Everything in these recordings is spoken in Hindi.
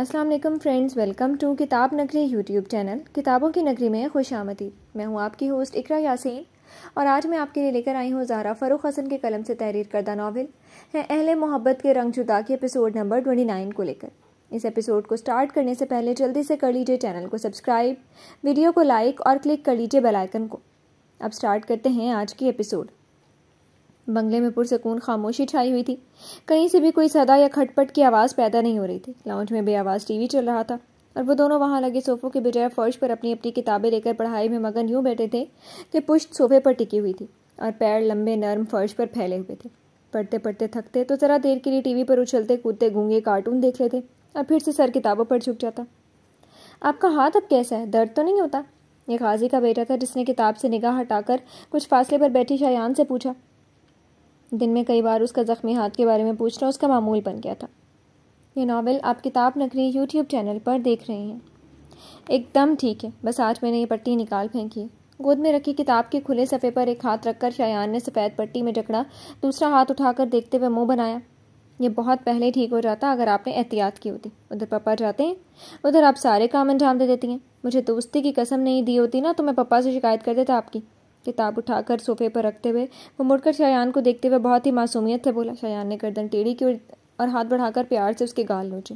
अस्सलाम वालेकुम फ्रेंड्स, वेलकम टू किताब नगरी यूट्यूब चैनल। किताबों की नगरी में खुशामदीद। मैं हूं आपकी होस्ट इकरा यासीन और आज मैं आपके लिए लेकर आई हूं ज़हरा फ़ारूक हसन के कलम से तहरीर करदा नावल है अहले मोहब्बत के रंग जुदा के एपिसोड नंबर 29 को लेकर। इस एपिसोड को स्टार्ट करने से पहले जल्दी से कर लीजिए चैनल को सब्सक्राइब, वीडियो को लाइक और क्लिक कर लीजिए बेल आइकन को। अब स्टार्ट करते हैं आज की एपिसोड। बंगले में पुरसकून खामोशी छाई हुई थी। कहीं से भी कोई सदा या खटपट की आवाज़ पैदा नहीं हो रही थी। लाउंज में बेआवाज़ टीवी चल रहा था और वो दोनों वहां लगे सोफ़ों के बजाय फर्श पर अपनी अपनी किताबें लेकर पढ़ाई में मगन यूं बैठे थे कि पुश्त सोफे पर टिकी हुई थी और पैर लंबे नर्म फर्श पर फैले हुए थे। पढ़ते पढ़ते थकते तो ज़रा देर के लिए टीवी पर उछलते कूदते गूंगे कार्टून देख लेते और फिर से सर किताबों पर झुक जाता। आपका हाथ अब कैसा है? दर्द तो नहीं होता? ये गाजी का बेटा था जिसने किताब से निगाह हटाकर कुछ फासले पर बैठी शायान से पूछा। दिन में कई बार उसका ज़ख्मी हाथ के बारे में पूछना उसका मामूल बन गया था। ये नावल आप किताब नगरी यूट्यूब चैनल पर देख रहे हैं। एकदम ठीक है, बस आज मैंने ये पट्टी निकाल फेंकी है। गोद में रखी किताब के खुले सफ़े पर एक हाथ रखकर शायान ने सफ़ेद पट्टी में जकड़ा, दूसरा हाथ उठाकर देखते हुए मुंह बनाया। ये बहुत पहले ठीक हो जाता अगर आपने एहतियात की होती। उधर पापा जाते हैं, उधर आप सारे काम अंजाम दे देती हैं। मुझे दोस्ती की कसम नहीं दी होती ना तो मैं पापा से शिकायत कर देता आपकी। किताब उठाकर सोफे पर रखते हुए वो मुड़कर शायान को देखते हुए बहुत ही मासूमियत से बोला। शायान ने गर्दन टेढ़ी की और हाथ बढ़ाकर प्यार से उसके गाल नोचे।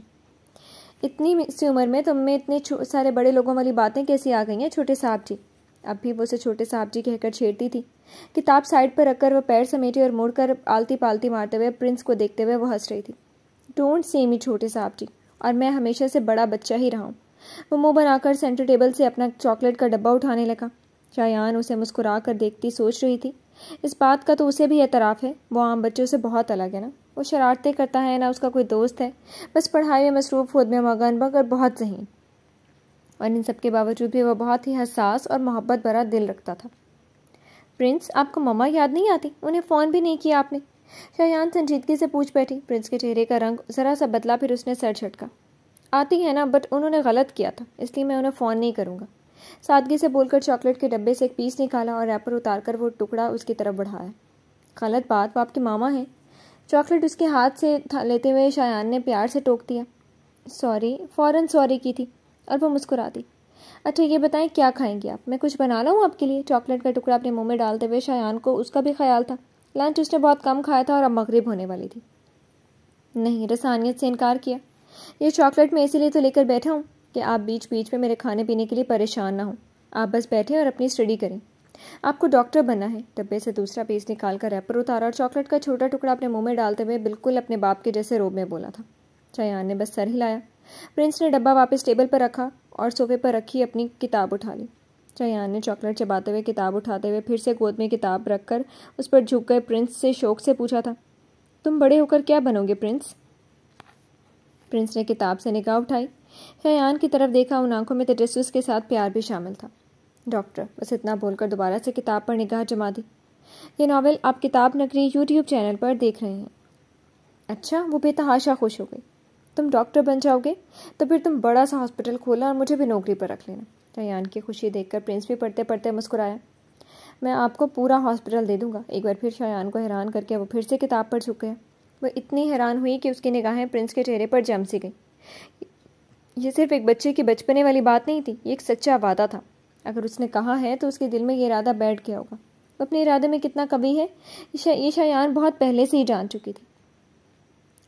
इतनी सी उम्र में तुम में इतने सारे बड़े लोगों वाली बातें कैसी आ गई हैं छोटे साहब जी? अब भी वो उसे छोटे साहब जी कहकर छेड़ती थी। किताब साइड पर रखकर वह पैर समेटे और मुड़कर आलती पालती मारते हुए प्रिंस को देखते हुए वो हंस रही थी। डोंट से मी छोटे साहब जी, और मैं हमेशा से बड़ा बच्चा ही रहा हूँ। वो मुँह बनाकर सेंटर टेबल से अपना चॉकलेट का डब्बा उठाने लगा। शायान उसे मुस्कुरा कर देखती सोच रही थी, इस बात का तो उसे भी एतराफ़ है, वो आम बच्चों से बहुत अलग है ना। वो शरारतें करता है ना उसका कोई दोस्त है, बस पढ़ाई में मसरूफ़, खुद में मगन मगर बहुत ज़हीन। और इन सब के बावजूद भी वह बहुत ही हसास और मोहब्बत भरा दिल रखता था। प्रिंस, आपको मम्मा याद नहीं आती? उन्हें फ़ोन भी नहीं किया आपने? शायान संजीदगी से पूछ बैठी। प्रिंस के चेहरे का रंग ज़रा सा बदला, फिर उसने सर झटका। आती है ना, बट उन्होंने गलत किया था, इसलिए मैं उन्हें फ़ोन नहीं करूँगा। सादगी से बोलकर चॉकलेट के डब्बे से एक पीस निकाला और रैपर उतारकर वो टुकड़ा उसकी तरफ बढ़ाया। गलत बात, वो आपकी मामा है। चॉकलेट उसके हाथ से लेते हुए शायान ने प्यार से टोक दिया। सॉरी, फ़ौरन सॉरी की थी और वो मुस्कुरा दी। अच्छा ये बताएं क्या खाएंगी आप? मैं कुछ बना लाऊं आपके लिए? चॉकलेट का टुकड़ा अपने मुंह में डालते हुए शायान को उसका भी ख्याल था। लंच उसने बहुत कम खाया था और अब मगरिब होने वाली थी। नहीं, रसानियत से इनकार किया। ये चॉकलेट मैं इसीलिए तो लेकर बैठा हूँ कि आप बीच बीच में मेरे खाने पीने के लिए परेशान ना हो। आप बस बैठें और अपनी स्टडी करें। आपको डॉक्टर बनना है। डब्बे से दूसरा पीस निकाल कर रैपर उतारा और चॉकलेट का छोटा टुकड़ा अपने मुंह में डालते हुए बिल्कुल अपने बाप के जैसे रोब में बोला था। शायान ने बस सर हिलाया। प्रिंस ने डब्बा वापस टेबल पर रखा और सोफे पर रखी अपनी किताब उठा ली। शायान ने चॉकलेट चबाते हुए किताब उठाते हुए फिर से गोद में किताब रखकर उस पर झुक गए प्रिंस से शौक से पूछा था, तुम बड़े होकर क्या बनोगे प्रिंस? प्रिंस ने किताब से निगाह उठाई। शायान की तरफ देखा, उन आंखों में तजस्सुस के साथ प्यार भी शामिल था। डॉक्टर, बस इतना बोलकर दोबारा से किताब पर निगाह जमा दी। ये नावल आप किताब नगरी यूट्यूब चैनल पर देख रहे हैं। अच्छा, वो बेतहाशा खुश हो गई। तुम डॉक्टर बन जाओगे तो फिर तुम बड़ा सा हॉस्पिटल खोलना और मुझे भी नौकरी पर रख लेना। शायान की खुशी देखकर प्रिंस भी पढ़ते पढ़ते मुस्कुराया। मैं आपको पूरा हॉस्पिटल दे दूंगा। एक बार फिर शायान को हैरान करके वो फिर से किताब पर झुक गया। वह इतनी हैरान हुई कि उसकी निगाहें प्रिंस के चेहरे पर जम सी गई। ये सिर्फ एक बच्चे की बचपने वाली बात नहीं थी, ये एक सच्चा वादा था। अगर उसने कहा है तो उसके दिल में ये इरादा बैठ गया होगा। वो अपने इरादे में कितना कवि है ये शायान बहुत पहले से ही जान चुकी थी।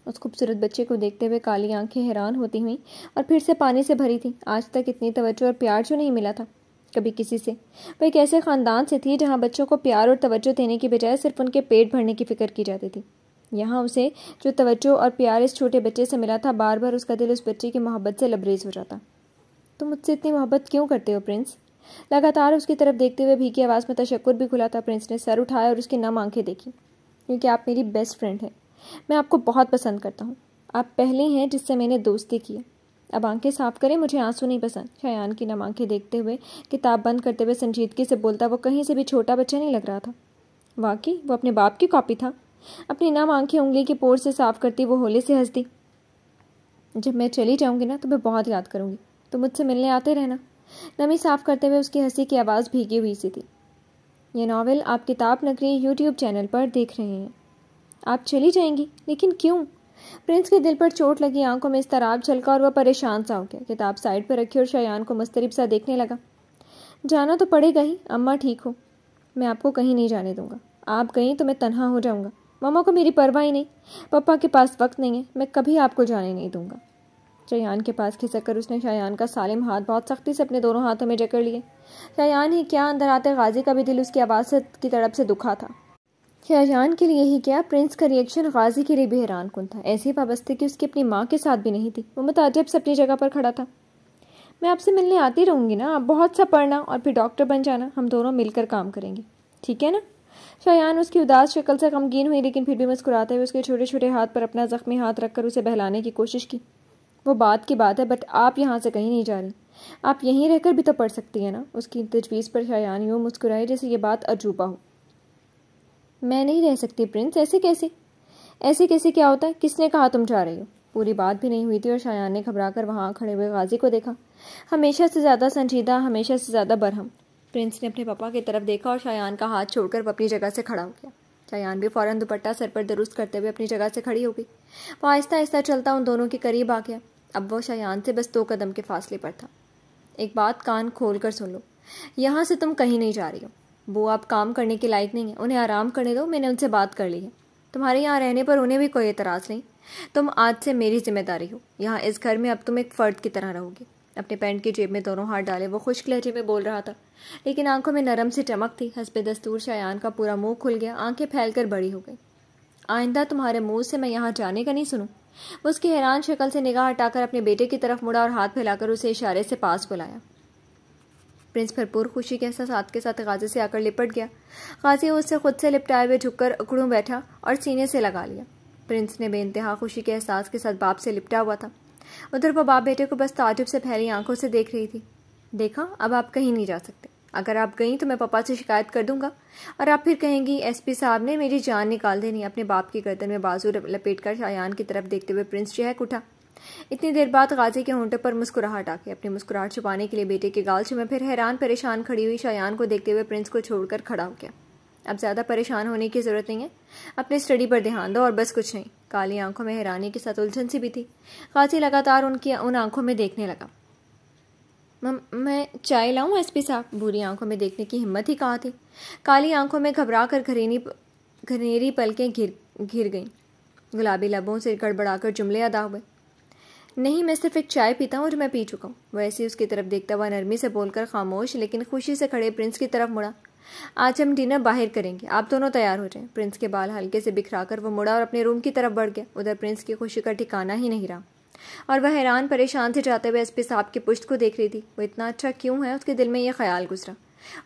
उस खूबसूरत बच्चे को देखते हुए काली आंखें हैरान होती हुई और फिर से पानी से भरी थी। आज तक इतनी तवज्जो और प्यार जो नहीं मिला था कभी किसी से। वह एक ऐसे ख़ानदान से थी जहाँ बच्चों को प्यार और तवज्जो देने की बजाय सिर्फ उनके पेट भरने की फ़िक्र की जाती थी। यहाँ उसे जो तवज्जो और प्यार इस छोटे बच्चे से मिला था, बार बार उसका दिल उस बच्चे की मोहब्बत से लबरेज हो जाता। तुम मुझसे इतनी मोहब्बत क्यों करते हो प्रिंस? लगातार उसकी तरफ देखते हुए भीगी आवाज़ में तशक्कुर भी खुला था। प्रिंस ने सर उठाया और उसकी नम आंखें देखी। क्योंकि आप मेरी बेस्ट फ्रेंड हैं, मैं आपको बहुत पसंद करता हूँ। आप पहले हैं जिससे मैंने दोस्ती की है। अब आंखें साफ करें, मुझे आंसू नहीं पसंद। शायान की नम आंखें देखते हुए किताब बंद करते हुए संजीदगी से बोलता वो कहीं से भी छोटा बच्चा नहीं लग रहा था। वाकई वो अपने बाप की कॉपी था। अपनी नम आंखें उंगली की पोर से साफ करती वो होले से हंस दी। जब मैं चली जाऊंगी ना तो मैं बहुत याद करूंगी, तो मुझसे मिलने आते रहना। नमी साफ करते हुए उसकी हंसी की आवाज़ भीगी हुई सी थी। ये नावल आप किताब नगरी यूट्यूब चैनल पर देख रहे हैं। आप चली जाएंगी? लेकिन क्यों? प्रिंस के दिल पर चोट लगी, आंखों में इस्तराब छलका और वह परेशान सा हो गया। किताब साइड पर रखी और शायान को मुस्तरिब सा देखने लगा। जाना तो पड़ेगा ही, अम्मा ठीक हो, मैं आपको कहीं नहीं जाने दूंगा। आप गई तो मैं तन्हा हो जाऊंगा। मम्मा को मेरी परवाह ही नहीं, पापा के पास वक्त नहीं है, मैं कभी आपको जाने नहीं दूंगा। शायान के पास खिसक कर उसने शायान का सालिम हाथ बहुत सख्ती से अपने दोनों हाथों में जकड़ लिए। शायान ही क्या, अंदर आते गाजी का भी दिल उसकी आवाज़ की तड़प से दुखा था। शायान के लिए ही क्या, प्रिंस का रिएक्शन गाजी के लिए भी हैरान कुन था। ऐसी वाबस्ते कि उसकी अपनी माँ के साथ भी नहीं थी। वो मुताज्जिब से अपनी जगह पर खड़ा था। मैं आपसे मिलने आती रहूँगी ना, आप बहुत सा पढ़ना और फिर डॉक्टर बन जाना, हम दोनों मिलकर काम करेंगे, ठीक है ना। शायान उसकी उदास शक्ल से गमगीन हुई, लेकिन फिर भी मुस्कुराते हुए उसके छोटे छोटे हाथ पर अपना जख्मी हाथ रखकर उसे बहलाने की कोशिश की। वो बात की बात है, बट आप यहाँ से कहीं नहीं जा रही, आप यहीं रहकर भी तो पढ़ सकती है ना। उसकी तजवीज़ पर शायान यूँ मुस्कुराई जैसे ये बात अजूबा हो। मैं नहीं रह सकती प्रिंस, ऐसे कैसे? ऐसे कैसे क्या होता है? किसने कहा तुम जा रही हो? पूरी बात भी नहीं हुई थी और शायान ने घबराकर वहाँ खड़े हुए गाजी को देखा। हमेशा से ज़्यादा संजीदा, हमेशा से ज़्यादा बरहम। प्रिंस ने अपने पापा की तरफ देखा और शायान का हाथ छोड़कर वो अपनी जगह से खड़ा हो गया। शायान भी फ़ौरन दुपट्टा सर पर दुरुस्त करते हुए अपनी जगह से खड़ी हो गई। वो आहिस्ता आहिस्ता चलता उन दोनों के करीब आ गया। अब वो शायान से बस 2 कदम के फासले पर था। एक बात कान खोल कर सुन लो, यहाँ से तुम कहीं नहीं जा रही हो। वो आप काम करने के लायक नहीं है, उन्हें आराम करने दो, मैंने उनसे बात कर ली है। तुम्हारे यहाँ रहने पर उन्हें भी कोई एतराज़ नहीं। तुम आज से मेरी जिम्मेदारी हो। यहाँ इस घर में अब तुम एक फ़र्द की तरह रहोगी। अपने पैंट की जेब में दोनों हाथ डाले वो खुश्क लहजे में बोल रहा था, लेकिन आंखों में नरम सी चमक थी। हस्बे दस्तूर शायान का पूरा मुंह खुल गया, आंखें फैलकर बड़ी हो गई। आइंदा तुम्हारे मुंह से मैं यहाँ जाने का नहीं सुनूं। वो उसकी हैरान शक्ल से निगाह हटाकर अपने बेटे की तरफ मुड़ा और हाथ फैलाकर उसे इशारे से पास बुलाया। प्रिंस भरपूर खुशी के एहसास के साथ गाजी से आकर लिपट गया। गाजी उससे खुद से लिपटाए हुए झुककर उकड़ूं बैठा और सीने से लगा लिया। प्रिंस ने बेइंतहा खुशी के एहसास के साथ बाप से लिपटा हुआ था। उधर वो बाप बेटे को बस ताजुब से फैली आंखों से देख रही थी। देखा, अब आप कहीं नहीं जा सकते। अगर आप गई तो मैं पापा से शिकायत कर दूंगा और आप फिर कहेंगी एसपी साहब ने मेरी जान निकाल देनी। अपने बाप की गर्दन में बाजू लपेटकर शायान की तरफ देखते हुए प्रिंस चहक उठा। इतनी देर बाद गाजी के होंठों पर मुस्कुराहट आ गई। अपनी मुस्कुराहट छुपाने के लिए बेटे के गाल छुए फिर हैरान परेशान खड़ी हुई शायान को देखते हुए प्रिंस को छोड़कर खड़ा हो गया। अब ज़्यादा परेशान होने की ज़रूरत नहीं है, अपने स्टडी पर ध्यान दो और बस कुछ नहीं। काली आंखों में हैरानी के साथ उलझन सी भी थी। गाजी लगातार उन आंखों में देखने लगा। मैं चाय लाऊं एसपी साहब? बुरी आंखों में देखने की हिम्मत ही कहाँ थी। काली आंखों में घबरा कर घनेरी पलकें घिर गईं। गुलाबी लबों से गड़बड़ाकर जुमले अदा हुए। नहीं, मैं सिर्फ एक चाय पीता हूँ जो मैं पी चुका हूँ। वैसे ही उसकी तरफ देखता हुआ नरमी से बोलकर खामोश लेकिन खुशी से खड़े प्रिंस की तरफ मुड़ा। आज हम डिनर बाहर करेंगे, आप दोनों तैयार हो जाएं। प्रिंस के बाल हल्के से बिखराकर वो मुड़ा और अपने रूम की तरफ बढ़ गया। उधर प्रिंस की खुशी का ठिकाना ही नहीं रहा और वह हैरान परेशान से जाते हुए एसपी साहब की पुश्त को देख रही थी। वो इतना अच्छा क्यों है, उसके दिल में यह ख्याल गुजरा।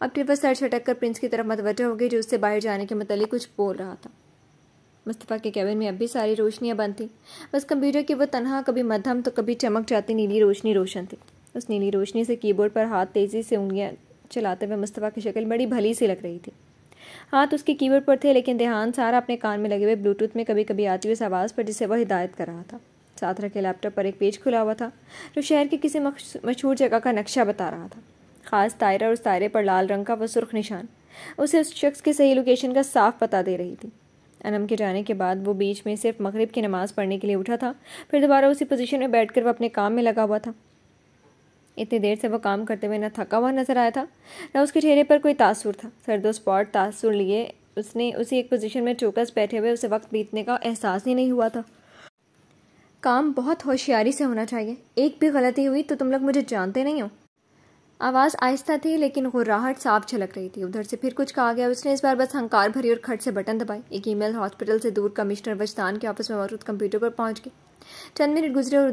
अब फिर वह सर झटक कर प्रिंस की तरफ मतवज्जह हो गई जो उससे बाहर जाने के मतलब कुछ बोल रहा था। मुस्तफ़ा के कैबिन में अब भी सारी रोशनियां बंद थी। बस कंप्यूटर की वो तनहा कभी मध्यम तो कभी चमक जाती नीली रोशनी रोशन थी। उस नीली रोशनी से कीबोर्ड पर हाथ तेज़ी से उंगलियां चलाते हुए मुस्तफ़ा की शक्ल बड़ी भली सी लग रही थी। हाथ उसके कीबोर्ड पर थे लेकिन ध्यान सारा अपने कान में लगे हुए ब्लूटूथ में कभी कभी आती हुई उस आवाज़ पर जिसे वह हिदायत कर रहा था। साथ रखे लैपटॉप पर एक पेज खुला हुआ था जो शहर की किसी मशहूर जगह का नक्शा बता रहा था। ख़ास दायरा और उस दायरे पर लाल रंग का वह सुर्ख निशान उसे उस शख्स की सही लोकेशन का साफ पता दे रही थी। अनम के जाने के बाद वो बीच में सिर्फ मगरिब की नमाज़ पढ़ने के लिए उठा था, फिर दोबारा उसी पोजीशन में बैठकर वह अपने काम में लगा हुआ था। इतनी देर से वह काम करते हुए न थका हुआ नजर आया था न उसके चेहरे पर कोई तासुर था। सर्दो स्पॉट तासुर लिए उसने उसी एक पोजीशन में चौकस बैठे हुए उसे वक्त बीतने का एहसास ही नहीं हुआ था। काम बहुत होशियारी से होना चाहिए, एक भी गलती हुई तो तुम लोग मुझे जानते नहीं हो। आवाज़ आहिस्ता थी लेकिन गुर्राहट साफ झलक रही थी। उधर से फिर कुछ कहा गया। उसने इस बार बस हंकार भरी और खट से बटन दबाई। एक ईमेल हॉस्पिटल से दूर कमिश्नर वजदान के ऑफिस में मौजूद कंप्यूटर पर पहुंच गई। चंद मिनट गुजरे और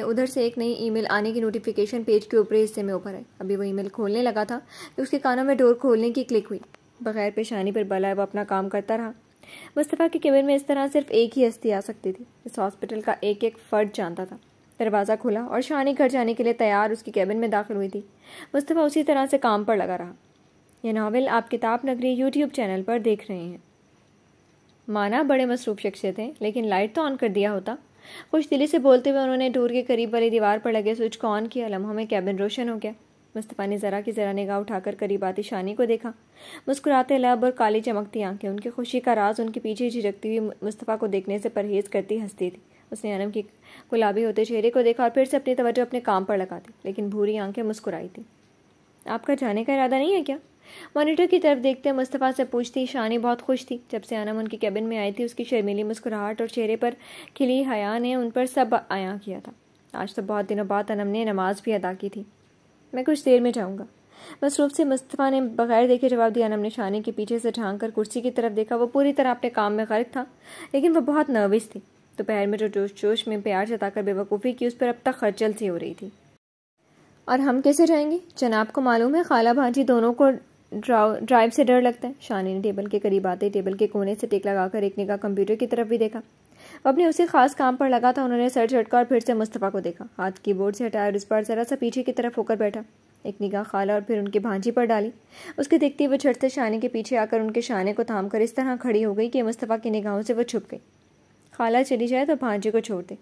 उधर से एक नई ईमेल आने की नोटिफिकेशन पेज के ऊपरी हिस्से में उभर आई। अभी वो ईमेल खोलने लगा था कि उसके कानों में डोर खोलने की क्लिक हुई। बगैर पेशानी पर बलाए वो अपना काम करता रहा। मुस्तफ़ा के केबिन में इस तरह सिर्फ एक ही हस्ती आ सकती थी। इस हॉस्पिटल का एक एक फ़र्द जानता था। दरवाज़ा खुला और शानी घर जाने के लिए तैयार उसकी केबिन में दाखिल हुई थी। मुस्तफ़ा उसी तरह से काम पर लगा रहा। यह नावल आप किताब नगरी यूट्यूब चैनल पर देख रहे हैं। माना बड़े मसरूफ़ शख्सियत थे लेकिन लाइट तो ऑन कर दिया होता। खुश दिली से बोलते हुए उन्होंने डोर के करीब वाली दीवार पर लगे स्विच को ऑन किया। लम्हों में कैबिन रोशन हो गया। मुस्तफ़ा ने ज़रा की ज़रा निगाह उठाकर करीब आती शानी को देखा। मुस्कुराते लब और काली चमकती आंखें, उनकी खुशी का राज उनके पीछे झिझकती हुई मुस्तफ़ा को देखने से परहेज़ करती हंसती थी। उसने अनम की गुलाबी होते चेहरे को देखा और फिर से अपनी तवज्जो अपने काम पर लगा दी, लेकिन भूरी आंखें मुस्कुराई थी। आपका जाने का इरादा नहीं है क्या? मॉनिटर की तरफ देखते मुस्तफ़ा से पूछती शानी बहुत खुश थी। जब से अनम उनकी कैबिन में आई थी, उसकी शर्मीली मुस्कुराहट और चेहरे पर खिली हया ने उन पर सब आया किया था। आज तो बहुत दिनों बाद अनम ने नमाज भी अदा की थी। मैं कुछ देर में जाऊँगा, मसरूफ़ से मुस्तफ़ा ने बगैर देखे जवाब दिया। अनम ने शानी के पीछे से झाँक कर कुर्सी की तरफ देखा। वो पूरी तरह अपने काम में गर्क था, लेकिन वह बहुत नर्वस थी। दोपहर में जो जोश में प्यार जताकर बेवकूफ़ी की, उस पर अब तक खर्चल सी हो रही थी। और हम कैसे जाएंगे? जनाब को मालूम है खाला भांजी दोनों को ड्राइव से डर लगता है। शानी ने टेबल के करीब आते टेबल के कोने से टेक लगाकर एक निगाह कंप्यूटर की तरफ भी देखा। वो अपने उसी खास काम पर लगा था। उन्होंने सर झटका और फिर से मुस्तफ़ा को देखा। हाथ कीबोर्ड से हटाया और इस बार ज़रा सा पीछे की तरफ होकर बैठा। एक निगाह खाला और फिर उनकी भांजी पर डाली। उसके देखते हुए झट से शानी के पीछे आकर उनके शाने को थाम कर इस तरह खड़ी हो गई कि मुस्तफ़ा की निगाहों से वो छुप गई। खाला चली जाए तो भांजी को छोड़ दे,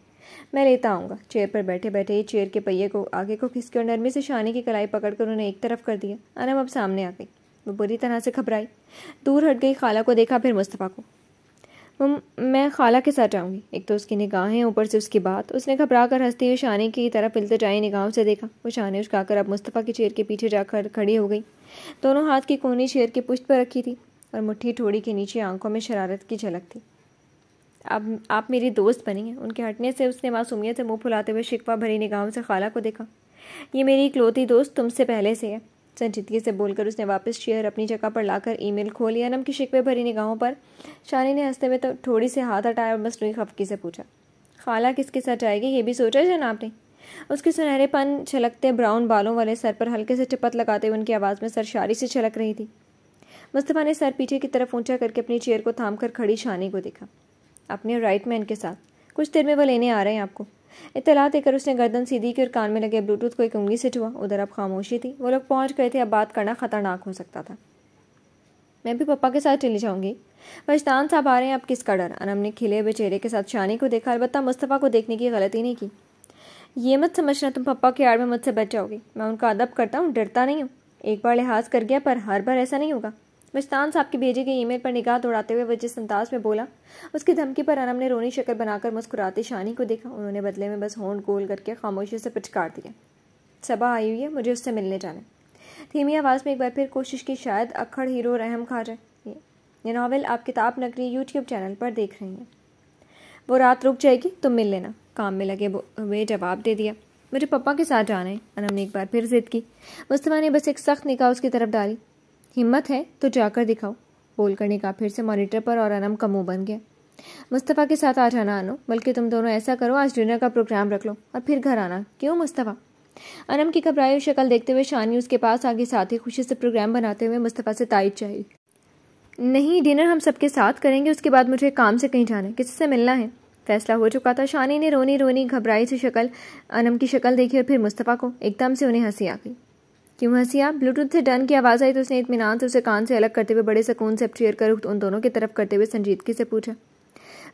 मैं लेता आऊँगा। चेयर पर बैठे बैठे ही चेयर के पहिए को आगे को खिसके और नरमी से शानी की कलाई पकड़कर उन्होंने एक तरफ कर दिया। अनम अब सामने आ गई। वो बुरी तरह से घबराई, दूर हट गई। खाला को देखा, फिर मुस्तफ़ा को। मैं खाला के साथ जाऊँगी। एक तो उसकी निगाहें, ऊपर से उसकी बात। उसने घबरा कर हंसती हुई शानी की तरफ इल्तिजाई निगाहों से देखा। वो शानी उठकाकर अब मुस्तफ़ा की चेयर के पीछे जाकर खड़ी हो गई। दोनों हाथ की कोहनी चेयर की पुष्ट पर रखी थी और मुट्ठी ठोड़ी के नीचे आंखों में शरारत की झलक थी। अब आप मेरी दोस्त बनी हैं। उनके हटने से उसने मासूमियत से मुंह फुलाते हुए शिकवा भरी निगाहों से खाला को देखा। ये मेरी इकलौती दोस्त तुमसे पहले से है, संजीदगी से बोलकर उसने वापस चेयर अपनी जगह पर लाकर ईमेल खोली। अनम की शिकवे भरी निगाहों पर शानी ने हंसते हुए तो थोड़ी से हाथ हटाया और मसनूई खफकी से पूछा, खाला किसके साथ जाएगी? ये भी सोचा जनाब ने? उसके सुनहरेपन छलकते ब्राउन बालों वाले सर पर हल्के से टिपत लगाते हुए उनकी आवाज़ में सरशारी से छलक रही थी। मुस्तफ़ा ने सर पीछे की तरफ ऊंचा करके अपनी चेयर को थाम कर खड़ी शानी को देखा। अपने राइट मैन के साथ कुछ देर में वो लेने आ रहे हैं आपको। इत्तला देकर उसने गर्दन सीधी की और कान में लगे ब्लूटूथ को एक उंगली से छुआ। उधर अब खामोशी थी। वो लोग पहुंच गए थे। अब बात करना खतरनाक हो सकता था। मैं भी पापा के साथ चली जाऊंगी। वजदान साहब आ रहे हैं, अब किसका डर? अनम ने खिले हुए चेहरे के साथ शानी को देखा। अलबत्ता मुस्तफ़ा को देखने की गलती नहीं की। ये मत समझना तुम पप्पा के आड़ में मुझसे बच जाओगी। मैं उनका अदब करता हूँ, डरता नहीं हूँ। एक बार लिहाज कर गया, पर हर बार ऐसा नहीं होगा। वजदान साहब की भेजी गई ईमेल पर निगाह दौड़ाते हुए वह जिस अंदाज में बोला, उसकी धमकी पर अनम ने रोनी शक्ल बनाकर मुस्कुराती शानी को देखा। उन्होंने बदले में बस होंठ गोल करके खामोशी से पिचकार दिया, सबा आई हुई है, मुझे उससे मिलने जाना। धीमी आवाज़ में एक बार फिर कोशिश की, शायद अक्खड़ हीरो रहम खा जाए। ये नावल आप किताब नगरी यूट्यूब चैनल पर देख रही हैं। वो रात रुक जाएगी, तुम मिल लेना। काम में लगे हुए जवाब दे दिया, मुझे पप्पा के साथ जाना है। अनम ने एक बार फिर जिद की। मुस्तफ़ा ने बस एक सख्त निगाह उसकी तरफ डाली। हिम्मत है तो जाकर दिखाओ, बोलकर निगाह फिर से मॉनिटर पर और अनम का मुंह बन गया। मुस्तफ़ा के साथ आ जाना अनु, बल्कि तुम दोनों ऐसा करो, आज डिनर का प्रोग्राम रख लो और फिर घर आना। क्यों मुस्तफ़ा? अनम की घबराई हुई शक्ल देखते हुए शानी उसके पास आगे, साथ ही खुशी से प्रोग्राम बनाते हुए मुस्तफ़ा से तायद चाहिए। नहीं, डिनर हम सबके साथ करेंगे, उसके बाद मुझे काम से कहीं जाना है, किसी से मिलना है। फैसला हो चुका था। शानी ने रोनी रोनी घबराई सी शक्ल अनम की शक्ल देखी और फिर मुस्तफ़ा को। एकदम से उन्हें हंसी आ गई। क्यों हंसी आप? ब्लूटूथ से डन की आवाज़ आई तो उसने इत्मीनान से उसे कान से अलग करते हुए बड़े सुकून से चेयर कर उन दोनों की तरफ करते हुए संजीदगी से पूछा।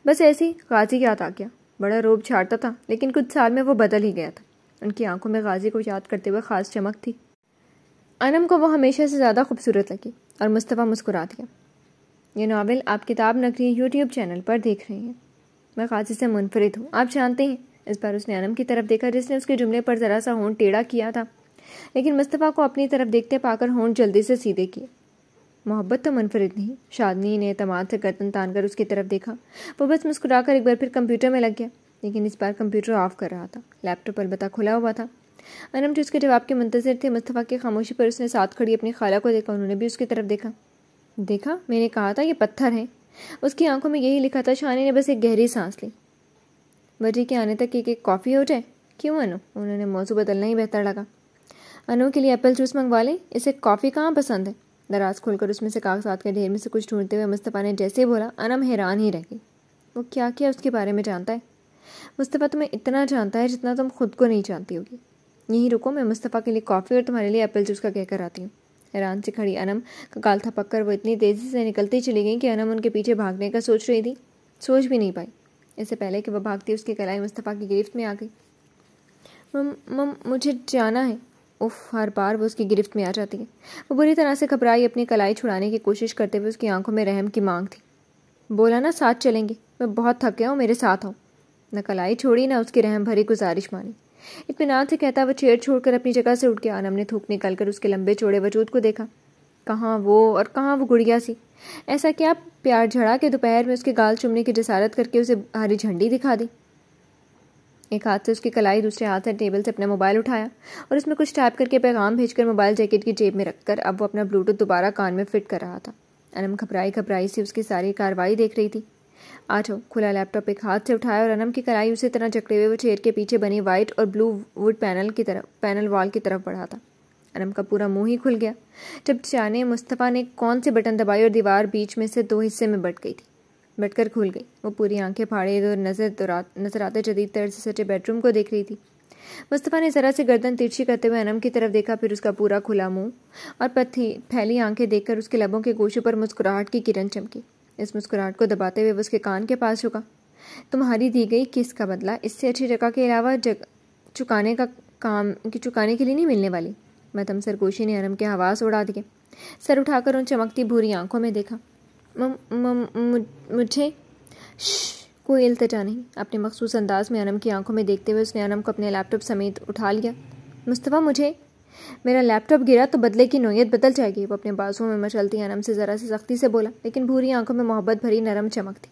बस ऐसी गाजी याद आ गया। बड़ा रोब झाड़ता था, लेकिन कुछ साल में वो बदल ही गया था। उनकी आंखों में गाजी को याद करते हुए खास चमक थी। अनम को वो हमेशा से ज़्यादा खूबसूरत लगी और मुस्तफ़ा मुस्कुरा दिया। ये नावल आप किताब नगरी यूट्यूब चैनल पर देख रही हैं। मैं गाजी से मुनफरिद हूँ, आप जानते हैं। इस बार उसने अनम की तरफ देखा, जिसने उसके जुमले पर ज़रा सा होंठ टेढ़ा किया था, लेकिन मुस्तफ़ा को अपनी तरफ देखते पाकर होंठ जल्दी से सीधे किए। मोहब्बत तो मुनफरिद नहीं। शादनी ने एतमाद से गर्दन तानकर उसकी तरफ देखा। वो बस मुस्कुराकर एक बार फिर कंप्यूटर में लग गया, लेकिन इस बार कंप्यूटर ऑफ कर रहा था। लैपटॉप अलबत्ता खुला हुआ था। अनम जो उसके जवाब के मुंतज़िर थे। मुस्तफ़ा की खामोशी पर उसने साथ खड़ी अपनी खाला को देखा। उन्होंने भी उसकी तरफ देखा। देखा, मैंने कहा था ये पत्थर है। उसकी आंखों में यही लिखा था। शानी ने बस एक गहरी सांस ली। वजी के आने तक एक कॉफ़ी हो जाए? क्यों अनु? उन्होंने मौजू बदलना ही बेहतर लगा। अनु के लिए एप्पल जूस मंगवा लें, इसे कॉफ़ी कहाँ पसंद है? दराज खोलकर उसमें से कागजात के ढेर में से कुछ ढूंढते हुए मुस्तफ़ा ने जैसे ही बोला, अनम हैरान ही रह गई। वो क्या क्या उसके बारे में जानता है? मुस्तफ़ा तुम्हें इतना जानता है जितना तुम खुद को नहीं जानती होगी। यहीं रुको, मैं मुस्तफ़ा के लिए कॉफ़ी और तुम्हारे लिए एप्पल जूस का कहकर आती हूँ। हैरान से खड़ी अनम का गाल थपक कर वो इतनी तेज़ी से निकलती चली गई कि अनम उनके पीछे भागने का सोच रही थी, सोच भी नहीं पाई। इससे पहले कि वह भागती उसकी कलाई मुस्तफ़ा की गिरफ्त में आ गई। मुझे जाना है, उफ, हर बार वो उसकी गिरफ्त में आ जाती है। वो बुरी तरह से घबराई अपनी कलाई छुड़ाने की कोशिश करते हुए उसकी आंखों में रहम की मांग थी। बोला ना साथ चलेंगे, मैं बहुत थक गया हूँ, मेरे साथ आओ। न कलाई छोड़ी न उसकी रहम भरी गुजारिश मानी। इत्मीनान से कहता वह चेयर छोड़कर अपनी जगह से उठ गया। अनम ने थूक निकल कर उसके लंबे चौड़े वजूद को देखा। कहाँ वो और कहाँ वो गुड़िया सी। ऐसा क्या प्यार झड़ा के दोपहर में उसके गाल चुमने की जसारत करके उसे हरी झंडी दिखा दी। एक हाथ से उसकी कलाई, दूसरे हाथ से टेबल से अपना मोबाइल उठाया और उसमें कुछ टाइप करके पैगाम भेजकर मोबाइल जैकेट की जेब में रखकर अब वो अपना ब्लूटूथ दोबारा कान में फिट कर रहा था। अनम घबराई घबराई से उसकी सारी कार्रवाई देख रही थी। आठों खुला लैपटॉप एक हाथ से उठाया और अनम की कलाई उसी तरह जकड़े हुए वो चेयर के पीछे बनी वाइट और ब्लू वुड पैनल वॉल की तरफ बढ़ा था। अनम का पूरा मुंह ही खुल गया जब जाने मुस्तफ़ा ने कौन से बटन दबाई और दीवार बीच में से 2 हिस्से में बटकर खुल गई। वो पूरी आंखें फाड़े और नजर आते जदीद तर्ज से सटे बेडरूम को देख रही थी। मुस्तफ़ा ने जरा सी गर्दन तिरछी करते हुए अनम की तरफ देखा, फिर उसका पूरा खुला मुंह और फैली आंखें देखकर उसके लबों के गोशों पर मुस्कुराहट की किरण चमकी। इस मुस्कुराहट को दबाते हुए वो उसके कान के पास झुका। तुम्हारी दी गई किस का बदला इससे अच्छी जगह के अलावा चुकाने के लिए नहीं मिलने वाली। मध्यम सरगोशी ने अनम के हवास उड़ा दिए। सर उठाकर उन चमकती भूरी आंखों में देखा। मुझे कोई इल्तिजा नहीं। अपने मखसूस अंदाज में अनम की आंखों में देखते हुए उसने अनम को अपने लैपटॉप समेत उठा लिया। मुस्तफ़ा, मुझे मेरा लैपटॉप गिरा तो बदले की नोयत बदल जाएगी। वो अपने बाजुओं में मचलती अनम से जरा सी सख्ती से बोला, लेकिन भूरी आंखों में मोहब्बत भरी नरम चमक थी।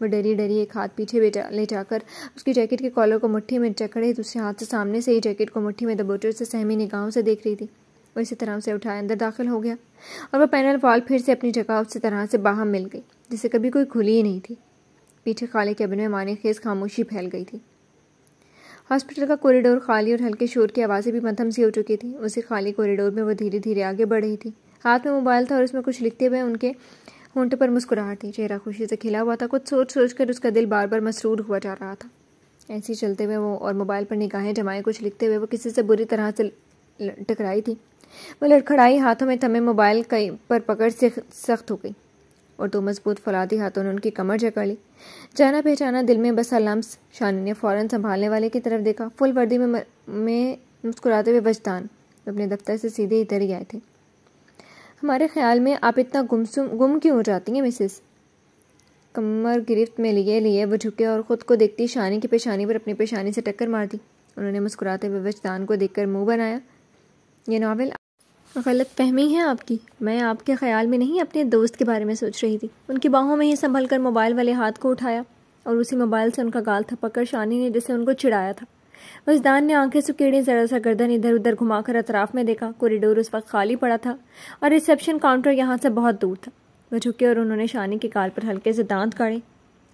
वो डरी डरी एक हाथ पीछे ले जाकर उसकी जैकेट के कॉलर को मुट्ठी में जकड़े दूसरे हाथ से सामने से ही जैकेट को मुट्ठी में दबोचे से सहमी निगाहों से देख रही थी। वो इसी तरह से उठाए अंदर दाखिल हो गया और वह पैनल वॉल फिर से अपनी जगह उसी तरह से बाहर मिल गई जिसे कभी कोई खुली ही नहीं थी। पीछे खाली कैबिन में माने खेज खामोशी फैल गई थी। हॉस्पिटल का कॉरिडोर खाली और हल्के शोर की आवाज़ें भी मध्यम सी हो चुकी थी। उसी खाली कॉरिडोर में वो धीरे धीरे आगे बढ़ रही थी। हाथ में मोबाइल था और उसमें कुछ लिखते हुए उनके होंठ पर मुस्कुराहट थी। चेहरा खुशी से खिला हुआ था। कुछ सोच सोच कर उसका दिल बार बार मसरूर हुआ जा रहा था। ऐसे ही चलते हुए वो और मोबाइल पर निगाहें जमाए कुछ लिखते हुए वो किसी से बुरी तरह से टकराई थी। वो लड़खड़ाई हाथों में थमे मोबाइल पर पकड़ से सख्त हो गई और 2 मजबूत फौलादी हाथों ने उनकी कमर जकड़ ली। जाना पहचाना दिल में बसा लम्स। शानी ने फ़ौरन संभालने वाले की तरफ देखा। फुल वर्दी में मुस्कुराते हुए वजदान अपने दफ्तर से सीधे इधर ही आए थे। हमारे ख्याल में आप इतना गुम क्यों हो जाती हैं मिसेस। कमर गिरफ्त में लिए वो झुके और ख़ुद को देखती शानी की पेशानी पर अपनी पेशानी से टक्कर मार दी। उन्होंने मुस्कुराते हुए वजदान को देखकर मुंह बनाया। ये नावल गलत फहमी है आपकी। मैं आपके ख्याल में नहीं अपने दोस्त के बारे में सोच रही थी। उनकी बाहों में ही संभल कर मोबाइल वाले हाथ को उठाया और उसी मोबाइल से उनका गाल थपककर शानी ने जिसे उनको चिढ़ाया था। वजदान ने आंखें सुकेड़ी जरा सा गर्दन इधर उधर घुमाकर अतराफ में देखा। कॉरिडोर उस वक्त खाली पड़ा था और रिसेप्शन काउंटर यहाँ से बहुत दूर था। वह झुके और उन्होंने शानी के गाल पर हल्के से दांत काढ़े।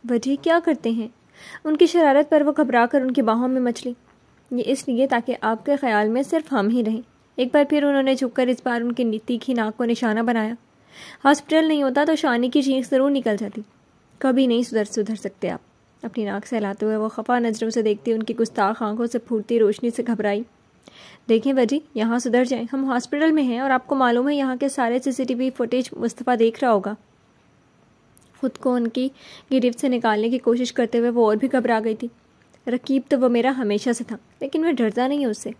वजह क्या करते हैं। उनकी शरारत पर वो घबरा कर उनकी बाहों में मचली। ये इसलिए ताकि आपके ख्याल में सिर्फ हम ही रहें। एक बार फिर उन्होंने झुककर इस बार उनकी तीखी नाक को निशाना बनाया। हॉस्पिटल नहीं होता तो शानी की चीख ज़रूर निकल जाती। कभी नहीं सुधर सकते आप। अपनी नाक से हिलाते हुए वो खफा नज़रों से देखती उनकी गुस्ताख आंखों से फूटती रोशनी से घबराई। देखें वजी, यहाँ सुधर जाएं। हम हॉस्पिटल में हैं और आपको मालूम है यहाँ के सारे CCTV फुटेज मुस्तफ़ा देख रहा होगा। खुद को उनकी गिरफ्त से निकालने की कोशिश करते हुए वो और भी घबरा गई थी। रकीब तो वो मेरा हमेशा से था, लेकिन मैं डरता नहीं उससे।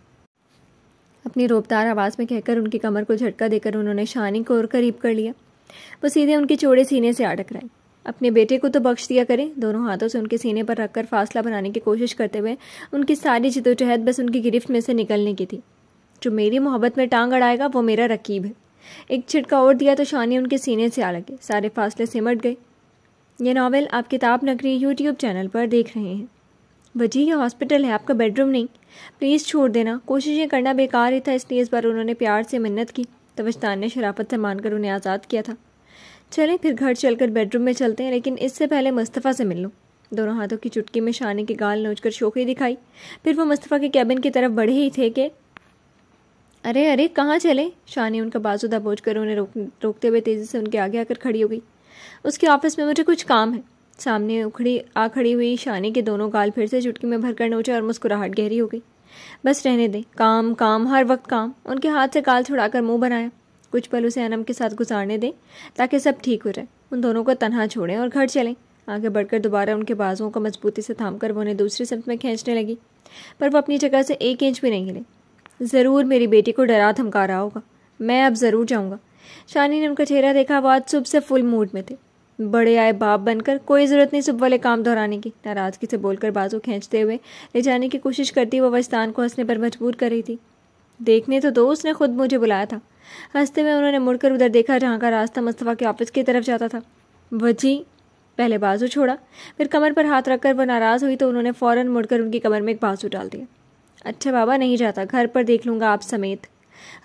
अपनी रोबदार आवाज़ में कहकर उनकी कमर को झटका देकर उन्होंने शानी को और करीब कर लिया। वो सीधे उनके चौड़े सीने से आ टकराई। अपने बेटे को तो बख्श दिया करें। दोनों हाथों से उनके सीने पर रखकर फासला बनाने की कोशिश करते हुए उनकी सारी जिद्दोजहद बस उनकी गिरफ्त में से निकलने की थी। जो मेरी मोहब्बत में टांग अड़ाएगा वो मेरा रकीब है। एक छिटका और दिया तो शानी उनके सीने से आ लगे। सारे फासले सिमट गए। ये नावल आप किताब नगरी यूट्यूब चैनल पर देख रहे हैं। वजी, ये हॉस्पिटल है, आपका बेडरूम नहीं। प्लीज़ छोड़ देना। कोशिशें करना बेकार ही था, इसलिए इस बार उन्होंने प्यार से मिन्नत की। तो वजदान ने शराफत से मानकर उन्हें आज़ाद किया था। चलें फिर घर चलकर बेडरूम में चलते हैं, लेकिन इससे पहले मुस्तफ़ा से मिल लो। दोनों हाथों की चुटकी में शानी के गाल नोचकर शोखी दिखाई। फिर वो मुस्तफ़ा के कैबिन की तरफ बढ़े ही थे कि अरे कहाँ चले। शानी उनका बाजू दबोच कर उन्हें रोकते हुए तेज़ी से उनके आगे आकर खड़ी हो गई। उसके ऑफिस में मुझे कुछ काम है। सामने खड़ी हुई शानी के दोनों गाल फिर से चुटकी में भरकर नोचे और मुस्कुराहट गहरी हो गई। बस रहने दें, काम काम हर वक्त काम। उनके हाथ से गाल छुड़ाकर मुंह बनाया। कुछ पल उसे अनम के साथ गुजारने दें ताकि सब ठीक हो जाए। उन दोनों को तन्हा छोड़ें और घर चलें। आगे बढ़कर दोबारा उनके बाजुओं को मजबूती से थामकर वो उन्हें दूसरी सिमत में खींचने लगी, पर वो अपनी जगह से 1 इंच भी नहीं हिले। ज़रूर मेरी बेटी को डरा धमका रहा होगा। मैं अब ज़रूर जाऊँगा। शानी ने उनका चेहरा देखा। वो आज सुबह से फुल मूड में थे। बड़े आए बाप बनकर, कोई ज़रूरत नहीं सुबह वाले काम दोहराने की। नाराज़गी से बोलकर बाजू खींचते हुए ले जाने की कोशिश करती वो वस्तान को हंसने पर मजबूर कर रही थी। देखने तो दो, उसने खुद मुझे बुलाया था। हंसते हुए उन्होंने मुड़कर उधर देखा जहाँ का रास्ता मुस्तफ़ा के ऑफिस की तरफ जाता था। वजी पहले बाजू छोड़ा, फिर कमर पर हाथ रखकर वो नाराज़ हुई तो उन्होंने फ़ौरन मुड़कर उनकी कमर में एक बाजू डाल दिया। अच्छा बाबा, नहीं जाता, घर पर देख लूँगा आप समेत।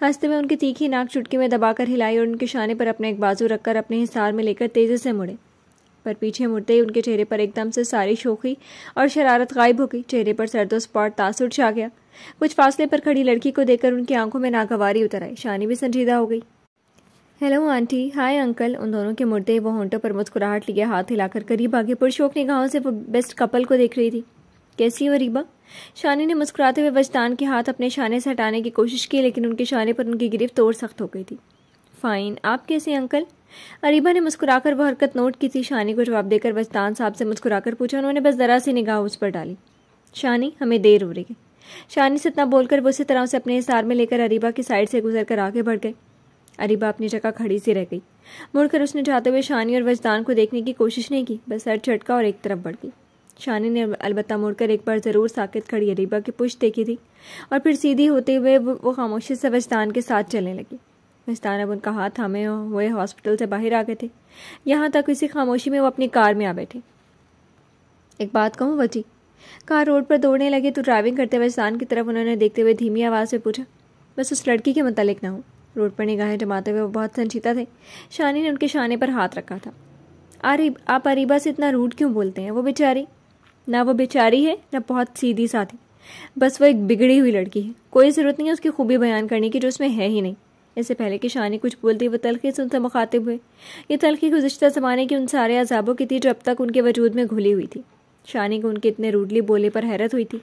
हंसते हुए उनकी तीखी नाक चुटकी में दबाकर हिलाई और उनके शाने पर अपने एक बाजू रखकर अपने हिसार में लेकर तेज़ी से मुड़े। पर पीछे मुड़ते ही उनके चेहरे पर एकदम से सारी शोखी और शरारत गायब हो गई। चेहरे पर सर्दो स्पॉट तासुर छा गया। कुछ फासले पर खड़ी लड़की को देखकर उनकी आंखों में नागवारी उतर आई। शानी भी संजीदा हो गई। Hello aunty, hi uncle. उन दोनों के मुड़ते वो होंठों पर मुस्कुराहट लिए हाथ हिलाकर करीब आगे पुरशोक निगाहों से वो बेस्ट कपल को देख रही थी। कैसी हो अरीबा? शानी ने मुस्कुराते हुए वजदान के हाथ अपने शाने से हटाने की कोशिश की, लेकिन उनके शाने पर उनकी गिरफ्त और सख्त हो गई थी। फाइन, आप कैसे अंकल? अरीबा ने मुस्कुराकर वह हरकत नोट की थी। शानी को जवाब देकर वजदान साहब से मुस्कुराकर पूछा। उन्होंने बस जरा सी निगाह उस पर डाली। शानी, हमें देर हो रही है। शानी से इतना बोलकर वो उसी तरह से अपने हिसार में लेकर अरीबा की साइड से गुजर कर आगे बढ़ गए। अरीबा अपनी जगह खड़ी सी रह गई। मुड़कर उसने जाते हुए शानी और वजदान को देखने की कोशिश नहीं की, बस सर झटका और एक तरफ बढ़ गई। शानी ने अलबत्ता मुड़कर एक बार ज़रूर साकित खड़ी अरीबा की पुश्त देखी थी और फिर सीधी होते हुए वो खामोशी से वजदान के साथ चलने लगी। वजदान अब उनका हाथ थामे हुए हॉस्पिटल से बाहर आ गए थे। यहाँ तक इसी खामोशी में वो अपनी कार में आ बैठे। एक बात कहूँ वजी? कार रोड पर दौड़ने लगे तो ड्राइविंग करते वजदान की तरफ उन्होंने देखते हुए धीमी आवाज़ में पूछा। बस उस लड़की के मुतालिक ना हो। रोड पर निगाहें जमाते हुए वो बहुत संजीदा थे। शानी ने उनके शाने पर हाथ रखा था। आप अरीबा से इतना रूड क्यों बोलते हैं? वो बेचारी ना वो बेचारी है ना बहुत सीधी साधी, बस वो एक बिगड़ी हुई लड़की है। कोई ज़रूरत नहीं है उसकी खूबी बयान करने की जो उसमें है ही नहीं। इससे पहले कि शानी कुछ बोलती वो तलखी से उनसे मुखातिब हुए। ये तलखी गुज़िश्ता ज़माने की उन सारे अजाबों की थी जो अब तक उनके वजूद में घुली हुई थी। शानी को उनके इतने रूडली बोले पर हैरत हुई थी।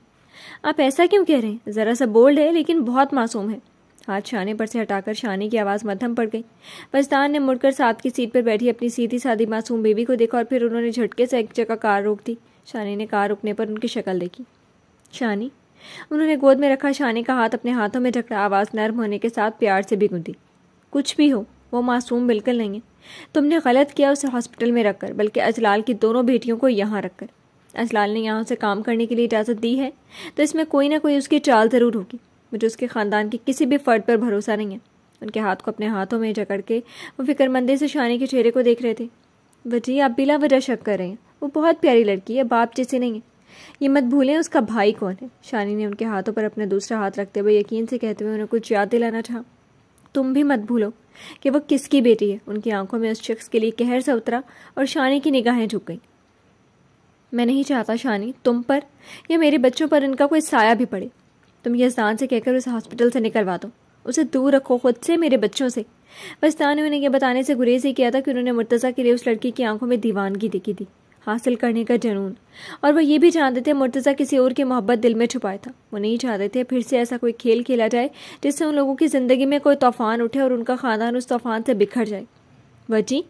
आप ऐसा क्यों कह रहे हैं? ज़रा सा बोल्ड है लेकिन बहुत मासूम है। हाथ शाने पर से हटाकर शानी की आवाज़ मध्यम पड़ गई। वजदान ने मुड़कर साथ की सीट पर बैठी अपनी सीधी सादी मासूम बेबी को देखा और फिर उन्होंने झटके से एक जगह कार रोक दी। शानी ने कार रुकने पर उनकी शक्ल देखी। शानी, उन्होंने गोद में रखा शानी का हाथ अपने हाथों में जकड़ा। आवाज़ नर्म होने के साथ प्यार से भी गूंजी। कुछ भी हो, वो मासूम बिल्कुल नहीं है। तुमने गलत किया उसे हॉस्पिटल में रखकर, बल्कि अजलाल की दोनों बेटियों को यहाँ रखकर। अजलाल ने यहाँ से काम करने के लिए इजाज़त दी है तो इसमें कोई ना कोई उसकी चाल ज़रूर होगी। मुझे उसके ख़ानदान के किसी भी फ़र्द पर भरोसा नहीं है। उनके हाथ को अपने हाथों में जकड़ के वो फिक्रमंदी से शानी के चेहरे को देख रहे थे। वजी, आप बिला वजह शक कर रहे हैं। वो बहुत प्यारी लड़की है, बाप जैसी नहीं है। ये मत भूलें उसका भाई कौन है। शानी ने उनके हाथों पर अपना दूसरा हाथ रखते हुए यकीन से कहते हुए उन्हें कुछ याद दिलाना चाहा। तुम भी मत भूलो कि वो किसकी बेटी है। उनकी आंखों में उस शख्स के लिए कहर सा उतरा और शानी की निगाहें झुक गईं। मैं नहीं चाहता शानी तुम पर या मेरे बच्चों पर इनका कोई साया भी पड़े। तुम यज़दान से कहकर उसे हॉस्पिटल से निकलवा दो। उसे दूर रखो खुद से, मेरे बच्चों से। वजदान ने उन्हें यह बताने से गुरेज ही किया था कि उन्होंने मुर्तज़ा के लिए उस लड़की की आंखों में दीवानगी देखी थी, हासिल करने का जुनून। और वह ये भी जानते थे मुर्तज़ा किसी और की मोहब्बत दिल में छुपाया था। वो नहीं चाहते थे फिर से ऐसा कोई खेल खेला जाए जिससे उन लोगों की ज़िंदगी में कोई तूफ़ान उठे और उनका ख़ानदान उस तूफ़ान से बिखर जाए। वजी,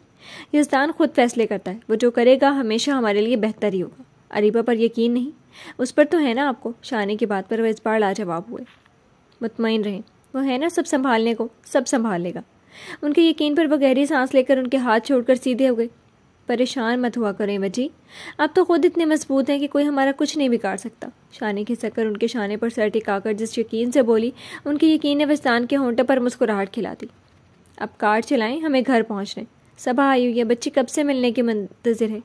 यज़दान खुद फैसले करता है। वो जो करेगा हमेशा हमारे लिए बेहतर ही होगा। अरीबा पर यकीन नहीं? उस पर तो है ना आपको? शानी की बात पर वह इस बार लाजवाब हुए। मुतमईन रहें, वो है ना सब संभालने को, सब संभाल लेगा। उनके यकीन पर वह गहरी सांस लेकर उनके हाथ छोड़कर सीधे हो गए। परेशान मत हुआ करें वजी, आप तो खुद इतने मजबूत हैं कि कोई हमारा कुछ नहीं बिगाड़ सकता। शानी खिसककर उनके शाने पर सर टिकाकर जिस यकीन से बोली, उनके यकीन ने वजदान के होंठों पर मुस्कुराहट खिला दी। अब कार चलाएं, हमें घर पहुँचने। सभा आई हुई है, बच्ची कब से मिलने की मंतज़िर है।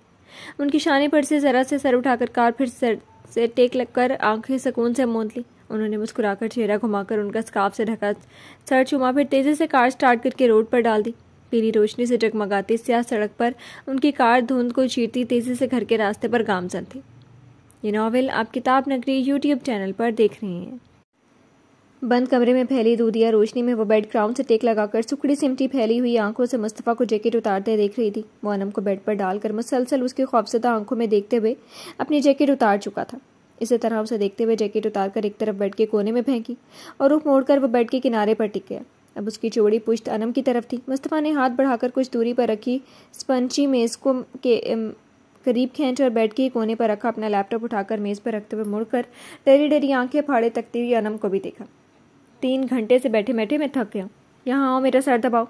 उनकी शाने पर से ज़रा से सर उठाकर कार फिर सर से टेक लगकर आंखें सुकून से मूंद ली। उन्होंने मुस्कुराकर चेहरा घुमाकर उनका स्कार्फ से ढका सर चुमा, फिर तेज़ी से कार स्टार्ट करके रोड पर डाल दी। पीली रोशनी से जगमगाती स्याह सड़क पर उनकी कार धुंध को चीरती तेज़ी से घर के रास्ते पर गामजन थी। ये नावल आप किताब नगरी यूट्यूब चैनल पर देख रहे हैं। बंद कमरे में फैली दूधिया रोशनी में वो बेड ग्राउंड से टेक लगाकर सुखड़ी सिमटी फैली हुई आंखों से मुस्तफ़ा को जैकेट उतारते देख रही थी। वो अनम को बेड पर डालकर मुसलसल उसकी खौफसदा आंखों में देखते हुए अपनी जैकेट उतार चुका था। इसी तरह उसे देखते हुए जैकेट उतारकर एक तरफ बेड के कोने में फेंकी और रुख मोड़कर वो बेड के किनारे पर टिक गया। अब उसकी चौड़ी पुश्त अनम की तरफ थी। मुस्तफ़ा ने हाथ बढ़ाकर कुछ दूरी पर रखी स्पंची मेज़ को के करीब खींच और बेड के कोने पर रखा अपना लैपटॉप उठाकर मेज़ पर रखते हुए मुड़कर डरी डरी आंखें फाड़े तकती हुई अनम को भी देखा। 3 घंटे से बैठे बैठे मैं थक गया। यहाँ आओ, मेरा सर दबाओ।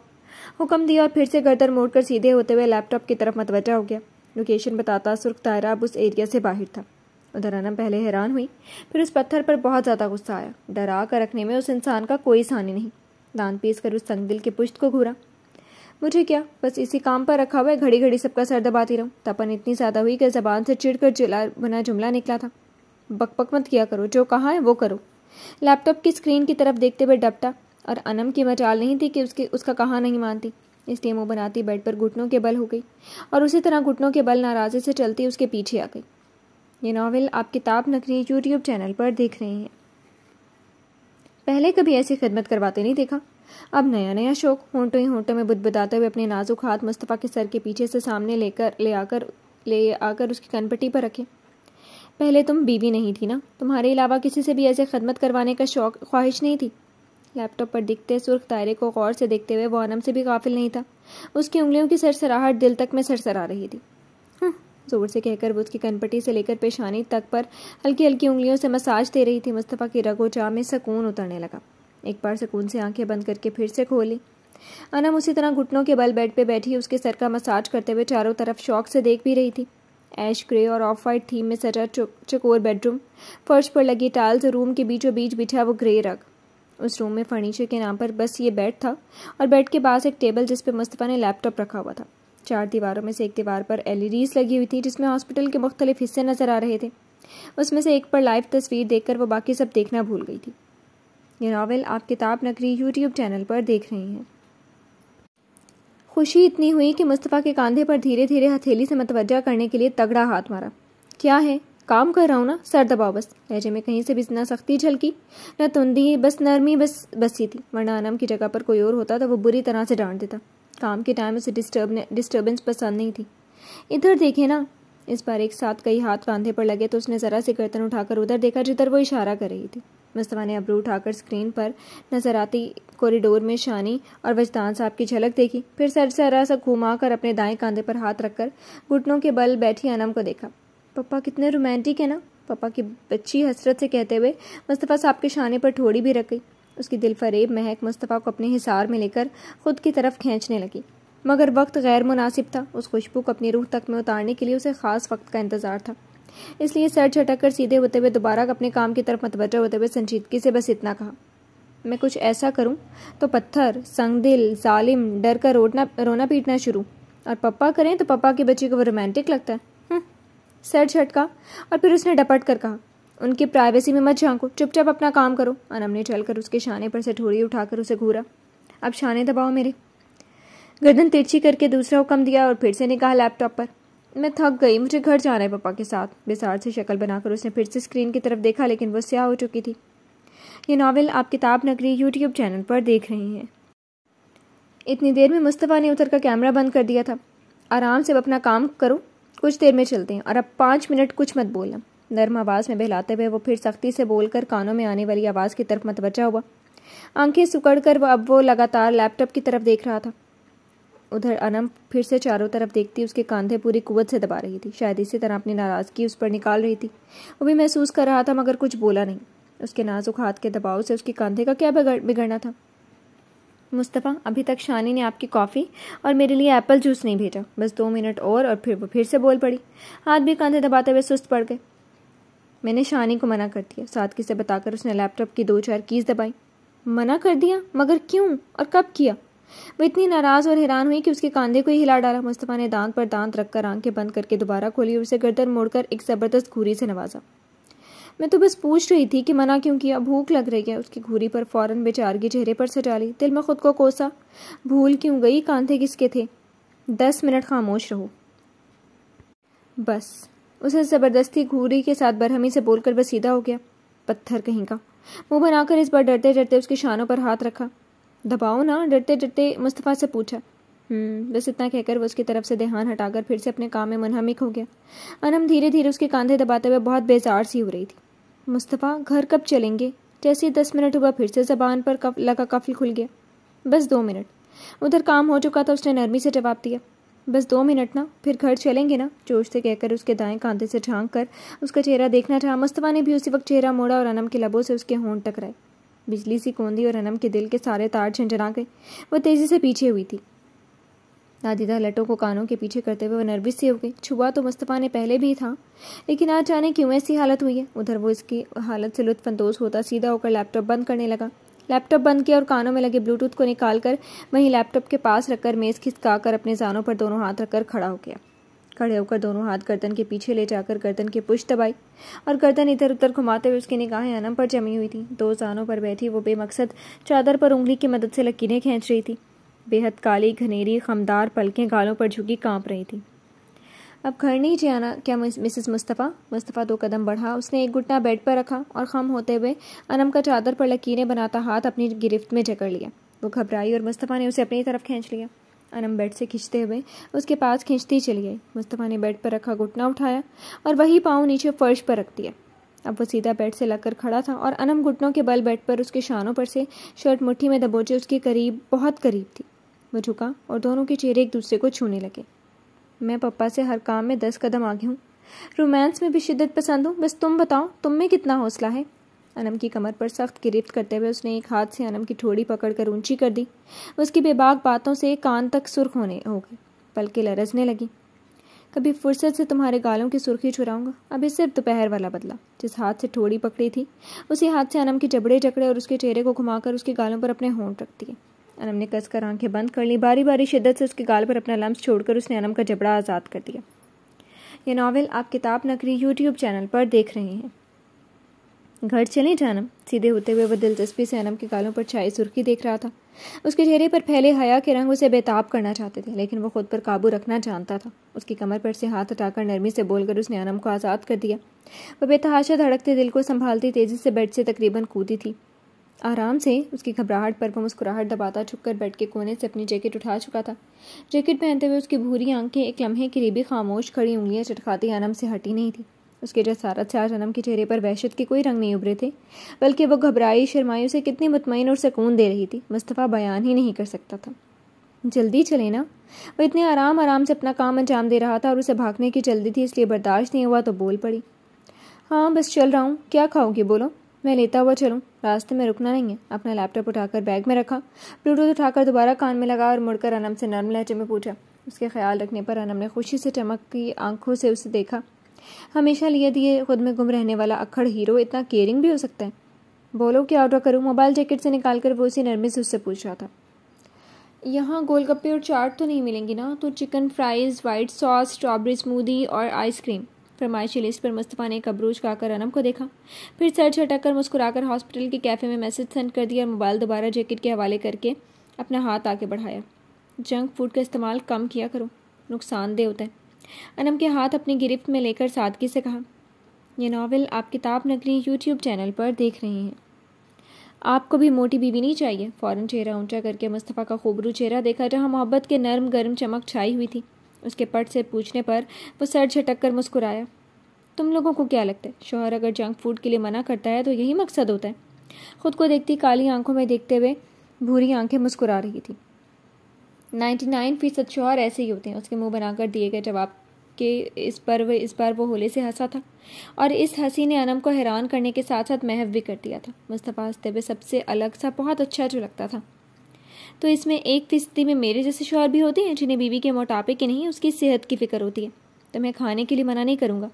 हुक्म दिया और फिर से गर्दन मोड़कर सीधे होते हुए लैपटॉप की तरफ मतवज्जा हो गया। लोकेशन बताता सुर्ख दायरा अब उस एरिया से बाहर था। उधर अनम पहले हैरान हुई, फिर उस पत्थर पर बहुत ज़्यादा गुस्सा आया। डरा कर रखने में उस इंसान का कोई सानी नहीं। दांत पीस कर उस तंगदिल के पुश्त को घूरा। मुझे क्या, बस इसी काम पर रखा हुआ है, घड़ी घड़ी सबका सर दबाती रहूं। तपन इतनी ज़्यादा हुई कि ज़बान से चिढ़कर जिला बना जुमला निकला था। बकबक मत किया करो, जो कहा है वो करो। लैपटॉप की स्क्रीन की तरफ देखते हुए डपटा और अनम की मजाल नहीं थी कि उसका कहा नहीं मानती, इसलिए मुँह बनाती बेड पर घुटनों के बल हो गई और उसी तरह घुटनों के बल नाराज़ी से चलती उसके पीछे आ गई। ये नावल आप किताब नगरी यूट्यूब चैनल पर देख रहे हैं। पहले कभी ऐसी खिदमत करवाते नहीं देखा, अब नया नया शौक। होंठों ही होंठों में बुदबुदाते हुए अपने नाजुक हाथ मुस्तफ़ा के सर के पीछे से सामने ले आकर उसकी कनपट्टी पर रखे। पहले तुम बीवी नहीं थी ना, तुम्हारे अलावा किसी से भी ऐसे खिदमत करवाने का शौक ख्वाहिश नहीं थी। लैपटॉप पर दिखते सुर्ख दायरे को गौर से देखते हुए वो अनम से भी गाफिल नहीं था। उसकी उंगलियों की सरसराहट दिल तक में सरसरा रही थी। जोर से कहकर वो उसकी कनपट्टी से लेकर पेशानी तक पर हल्की हल्की उंगलियों से मसाज दे रही थी। मुस्तफ़ा की रगो चाह में सुकून उतरने लगा। एक बार सुकून से आंखें बंद करके फिर से खोली। अनम उसी तरह घुटनों के बल बेड पे बैठी उसके सर का मसाज करते हुए चारों तरफ शौक से देख भी रही थी। ऐश ग्रे और ऑफ वाइट थीम में सजा चकोर बेडरूम, फर्श पर लगी टाइल्स और रूम के बीचों बीच बिछा वो ग्रे रग। उस रूम में फर्नीचर के नाम पर बस ये बेड था और बेड के पास एक टेबल जिस पर मुस्तफ़ा ने लैपटॉप रखा हुआ था। 4 दीवारों में से एक दीवार पर LEDs लगी हुई थी जिसमें हॉस्पिटल के मुख्तलिफ हिस्से नजर आ रहे थे। उसमें से एक पर लाइव तस्वीर देखकर वो बाकी सब देखना भूल गई थी। ये नावल आप किताब नगरी यूट्यूब चैनल पर देख रहे हैं। खुशी इतनी हुई कि मुस्तफ़ा के कंधे पर धीरे धीरे हथेली से मतवज्जा करने के लिए तगड़ा हाथ मारा। क्या है, काम कर रहा हूँ ना, सर दबाओ बस। लहजे में कहीं से भी न सख्ती झलकी न तुंदी, बस नरमी बस ही थी। वरना अनम की जगह पर कोई और होता तो वो बुरी तरह से डांट देता। काम के टाइम उसे डिस्टर्बेंस पसंद नहीं थी। इधर देखे ना। इस बार एक साथ कई हाथ कंधे पर लगे तो उसने ज़रा सी गर्दन उठाकर उधर देखा जिधर वो इशारा कर रही थी। मुस्तफ़ा ने अबरू उठाकर स्क्रीन पर नजर आती कॉरिडोर में शानी और वजदान साहब की झलक देखी। फिर सर जरा सा घुमाकर अपने दाएं कंधे पर हाथ रखकर घुटनों के बल बैठी अनम को देखा। पप्पा कितने रोमांटिक है ना, पप्पा की बच्ची हसरत से कहते हुए मुस्तफ़ा साहब के शाने पर ठोड़ी भी रख गई। उसकी दिलफरेब महक मुस्तफ़ा को अपने हिसार में लेकर खुद की तरफ खींचने लगी, मगर वक्त गैर मुनासिब था। उस खुशबू को अपनी रूह तक में उतारने के लिए उसे ख़ास वक्त का इंतज़ार था। इसलिए सर झटक कर सीधे होते हुए दोबारा अपने काम की तरफ मतवज्जा होते हुए संजीदगी से बस इतना कहा, मैं कुछ ऐसा करूं तो पत्थर, संगदिल, जालिम डर कर रोना पीटना शुरू, और पप्पा करें तो पप्पा की बच्ची को वो रोमांटिक लगता है। सर झटका और फिर उसने डपट कर कहा, उनकी प्राइवेसी में मत झांको, चुपचाप अपना काम करो। अनम ने चलकर उसके शाने पर से ठोड़ी उठाकर उसे घूरा। अब शाने दबाओ मेरे। गर्दन तिरछी करके दूसरा हुक्म दिया और फिर से निकाह लैपटॉप पर। मैं थक गई, मुझे घर जाना है पापा के साथ। बेसार से शक्ल बनाकर उसने फिर से स्क्रीन की तरफ देखा, लेकिन वो स्याह हो चुकी थी। ये नावल आप किताब नगरी यूट्यूब चैनल पर देख रहे हैं। इतनी देर में मुस्तफ़ा ने उतर का कैमरा बंद कर दिया था। आराम से अपना काम करो, कुछ देर में चलते हैं, और अब 5 मिनट कुछ मत बोलना। नर्म आवाज़ में बहलाते हुए वो फिर सख्ती से बोलकर कानों में आने वाली आवाज़ की तरफ मतवज्जा हुआ। आंखें सुकड़ कर वो लगातार लैपटॉप की तरफ देख रहा था। उधर अनम फिर से चारों तरफ देखती उसके कंधे पूरी कुव्वत से दबा रही थी, शायद इसी तरह अपनी नाराज़गी उस पर निकाल रही थी। वो भी महसूस कर रहा था मगर कुछ बोला नहीं। उसके नाजुक हाथ के दबाव से उसके कंधे का क्या बिगड़ना था। मुस्तफ़ा, अभी तक शानी ने आपकी कॉफ़ी और मेरे लिए एप्पल जूस नहीं भेजा, बस 2 मिनट और फिर वो फिर से बोल पड़ी। हाथ भी कंधे दबाते हुए सुस्त पड़ गए। मैंने शानी को मना कर दिया, सादगी से बताकर उसने लैपटॉप की 2-4 कीज़ दबाई। मना कर दिया? मगर क्यों और कब किया? वो इतनी नाराज़ और हैरान हुई कि उसके कंधे को ही हिला डाला। मुस्तफ़ा ने दांत पर दांत रखकर आंखें बंद करके दोबारा खोली और उसे गर्दन मोड़कर एक ज़बरदस्त घूरी से नवाजा। मैं तो बस पूछ रही थी कि मना क्यों किया, भूख लग रही है। उसकी घूरी पर फौरन बेचारगी चेहरे पर सजा ली। दिल में खुद को कोसा, भूल क्यों गई कांधे किसके थे। 10 मिनट खामोश रहो बस। उसे ज़बरदस्ती घूरी के साथ बरहमी से बोलकर वह सीधा हो गया। पत्थर कहीं का। मुंह बनाकर इस बार डरते डरते उसके शानों पर हाथ रखा। दबाओ ना, डरते डरते मुस्तफ़ा से पूछा। बस इतना कहकर वो उसकी तरफ से ध्यान हटाकर फिर से अपने काम में मुनहमिक हो गया। अनम धीरे धीरे उसके कंधे दबाते हुए बहुत बेजार सी हो रही थी। मुस्तफ़ा, घर कब चलेंगे? जैसे ही 10 मिनट हुआ फिर से ज़बान पर लगा कफल खुल गया। बस 2 मिनट। उधर काम हो चुका था, उसने नरमी से जवाब दिया। बस 2 मिनट ना, फिर घर चलेंगे ना, जोश से कहकर उसके दाएं कांधे से झांक कर उसका चेहरा देखना चाहा। मुस्तफ़ा ने भी उसी वक्त चेहरा मोड़ा और अनम के लबों से उसके होंठ टकराए। बिजली सी कौंधी और अनम के दिल के सारे तार झंझना गए। वो तेजी से पीछे हुई थी। नादिदा लटों को कानों के पीछे करते हुए वो नर्वस सी हो गई। छुआ तो मुस्तफ़ा ने पहले भी था, लेकिन आज जाने क्यों ऐसी हालत हुई है। उधर वो इसकी हालत से लुत्फ़अंदोज़ होता सीधा होकर लैपटॉप बंद करने लगा। लैपटॉप बंद किया और कानों में लगे ब्लूटूथ को निकालकर वहीं लैपटॉप के पास रखकर मेज़ खिसकाकर अपने ज़ानों पर दोनों हाथ रखकर खड़ा हो गया। खड़े होकर दोनों हाथ गर्दन के पीछे ले जाकर गर्दन की पुश्त दबाई और गर्दन इधर उधर घुमाते हुए उसकी निगाहें अनम पर जमी हुई थी। दो ज़ानों पर बैठी वो बेमकसद चादर पर उंगली की मदद से लकीरें खींच रही थी। बेहद काली घनेरी खमदार पलकें गालों पर झुकी कांप रही थी। अब घर नहीं जाना क्या मिसेस मुस्तफ़ा? मुस्तफ़ा 2 कदम बढ़ा। उसने एक घुटना बेड पर रखा और खम होते हुए अनम का चादर पर लकीरें बनाता हाथ अपनी गिरफ्त में जकड़ लिया। वो घबराई और मुस्तफ़ा ने उसे अपनी तरफ खींच लिया। अनम बेड से खींचते हुए उसके पास खींचती चली गई। मुस्तफ़ा ने बेड पर रखा घुटना उठाया और वही पाँव नीचे फर्श पर रख दिया। अब वो सीधा बेड से लगकर खड़ा था और अनम घुटनों के बल बेड पर उसके शानों पर से शर्ट मुट्ठी में दबोचे उसके करीब, बहुत करीब थी। वो झुका और दोनों के चेहरे एक दूसरे को छूने लगे। मैं पप्पा से हर काम में 10 कदम आगे हूँ, रोमांस में भी शिद्दत पसंद हूँ, बस तुम बताओ तुम में कितना हौसला है। अनम की कमर पर सख्त गिरफ्त करते हुए उसने एक हाथ से अनम की ठोड़ी पकड़कर ऊंची कर दी। उसकी बेबाक बातों से कान तक सुर्ख होने हो गई, पलकें लरजने लगी। कभी फुर्सत से तुम्हारे गालों की सुर्खी चुराऊंगा। अभी सिर्फ दोपहर वाला बदला। जिस हाथ से ठोड़ी पकड़ी थी उसी हाथ से अनम के जबड़े जकड़े और उसके चेहरे को घुमाकर उसके गालों पर अपने होंठ रख दिए। अनम ने कसकर आंखें बंद कर ली। बारी बारी शिद्दत से उसके गाल पर अपना लम्स छोड़कर उसने अनम का जबड़ा आज़ाद कर दिया। यह नावल आप किताब नगरी यूट्यूब चैनल पर देख रहे हैं। घर चले जानम? सीधे होते हुए वह दिलचस्पी से अनम के गालों पर छाई सुर्खी देख रहा था। उसके चेहरे पर फैले हया के रंग उसे बेताब करना चाहते थे, लेकिन वो खुद पर काबू रखना जानता था। उसकी कमर पर से हाथ हटाकर नरमी से बोलकर उसने अनम को आज़ाद कर दिया। वह बेतहाशा धड़कते दिल को संभालती तेजी से बेड से तकरीबन कूदी थी। आराम से। उसकी घबराहट पर वो मुस्कुराहट दबाता छुपकर बेड के कोने से अपनी जैकेट उठा चुका था। जैकेट पहनते हुए उसकी भूरी आंखें एक लम्हे के लिए भी खामोश खड़ी उंगलियां चटखाती अनम से हटी नहीं थी। उसके जसारत से आज अनम के चेहरे पर वहशत के कोई रंग नहीं उभरे थे, बल्कि वो घबराई शर्माई उसे कितनी मुतमईन और सुकून दे रही थी, मुस्तफ़ा बयान ही नहीं कर सकता था। जल्दी चले ना। वो इतने आराम आराम से अपना काम अंजाम दे रहा था और उसे भागने की जल्दी थी, इसलिए बर्दाश्त नहीं हुआ तो बोल पड़ी। हाँ बस चल रहा हूँ। क्या खाओगी बोलो, मैं लेता हुआ चलूँ। रास्ते में रुकना नहीं है। अपना लैपटॉप उठाकर बैग में रखा, ब्लूटूथ उठाकर दोबारा कान में लगा और मुड़कर अनम से नर्म लहजे में पूछा। उसके ख्याल रखने पर अनम ने खुशी से चमकती आंखों से उसे देखा। हमेशा लिए दिए खुद में गुम रहने वाला अक्खड़ हीरो इतना केयरिंग भी हो सकता है। बोलो क्या ऑर्डर करूँ? मोबाइल जैकेट से निकालकर वो उसी नरमी से उससे पूछ रहा था। यहाँ गोलगप्पे और चाट तो नहीं मिलेंगी ना? तो chicken fries, white sauce, strawberry smoothie और आइसक्रीम। फरमाइशी लिस्ट पर मुस्तफ़ा ने एक अबरूज खाकर अनम को देखा, फिर सर झटक मुस्कुराकर हॉस्पिटल के कैफ़े में मैसेज सेंड कर दिया और मोबाइल दोबारा जैकेट के हवाले करके अपना हाथ आगे बढ़ाया। जंक फूड का इस्तेमाल कम किया करो, नुकसानदेह होता है। अनम के हाथ अपनी गिरफ्त में लेकर सादगी से कहा। यह नावल आप किताब नगरी यूट्यूब चैनल पर देख रहे हैं। आपको भी मोटी बीवी नहीं चाहिए? फ़ौरन चेहरा ऊंचा करके मुस्तफ़ा का खूबरू चेहरा देखा, जहाँ मोहब्बत के नर्म गर्म चमक छाई हुई थी। उसके पट से पूछने पर वो सर झटक कर मुस्कुराया। तुम लोगों को क्या लगता है, शौहर अगर जंक फूड के लिए मना करता है तो यही मकसद होता है? खुद को देखती काली आंखों में देखते हुए भूरी आंखें मुस्कुरा रही थी। 99% शौहर ऐसे ही होते हैं। उसके मुंह बनाकर दिए गए जवाब के इस बार वो होले से हंसा था और इस हंसी ने अनम को हैरान करने के साथ साथ महव भी कर दिया था। मुस्तफ़ा हंसते हुए सबसे अलग सा बहुत अच्छा जो लगता था। तो इसमें 1% में मेरे जैसे शौहर भी होते हैं जिन्हें बीवी के मोटापे की नहीं उसकी सेहत की फिक्र होती है। तुम्हें खाने के लिए मना नहीं करूँगा,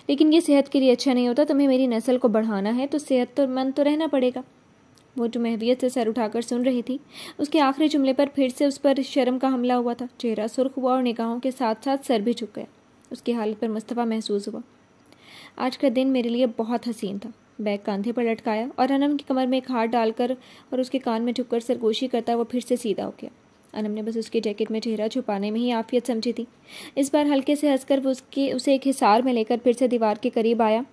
लेकिन ये सेहत के लिए अच्छा नहीं होता। तुम्हें मेरी नस्ल को बढ़ाना है तो सेहतमंद तो रहना पड़ेगा। वो जो महवियत से सर उठाकर सुन रही थी, उसके आखिरी जुमले पर फिर से उस पर शर्म का हमला हुआ था। चेहरा सुर्ख हुआ और निगाहों के साथ साथ सर भी झुक गया। उसकी हालत पर मुस्तफ़ा महसूस हुआ। आज का दिन मेरे लिए बहुत हसीन था। बैग कंधे पर लटकाया और अनम की कमर में एक हाथ डालकर और उसके कान में झुककर सरगोशी करता वो फिर से सीधा हो गया। अनम ने बस उसकी जैकेट में चेहरा छुपाने में ही आफियत समझी थी। इस बार हल्के से हंसकर वो उसे एक हिसार में लेकर फिर से दीवार के करीब आया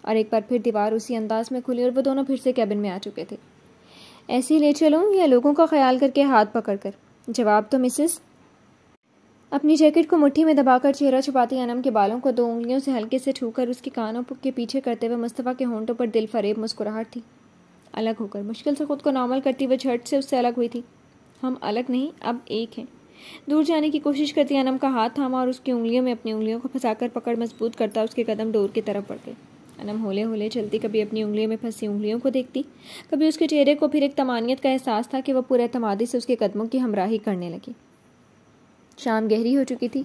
और एक बार फिर दीवार उसी अंदाज में खुली और वो दोनों फिर से कैबिन में आ चुके थे। ऐसे ही ले चलूँ या लोगों का ख्याल करके हाथ पकड़कर? जवाब तो मिसेस। अपनी जैकेट को मुट्ठी में दबाकर चेहरा छुपाती अनम के बालों को 2 उंगलियों से हल्के से छूकर उसके कानों के पीछे करते हुए मुस्तफ़ा के होंठों पर दिल फरेब मुस्कुराहट थी। अलग होकर मुश्किल से खुद को नॉर्मल करती हुए झट से उससे अलग हुई थी। हम अलग नहीं, अब एक हैं। दूर जाने की कोशिश करती अनम का हाथ थामा और उसकी उंगलियों में अपनी उंगलियों को फंसाकर पकड़ मजबूत करता उसके कदम डोर की तरफ बढ़ गए। अनम होले होले चलती, कभी अपनी उंगलियों में फंसी उंगलियों को देखती, कभी उसके चेहरे को। फिर एक तमानियत का एहसास था कि वह पूरे एतमादी से उसके कदमों की हमराही करने लगी। शाम गहरी हो चुकी थी।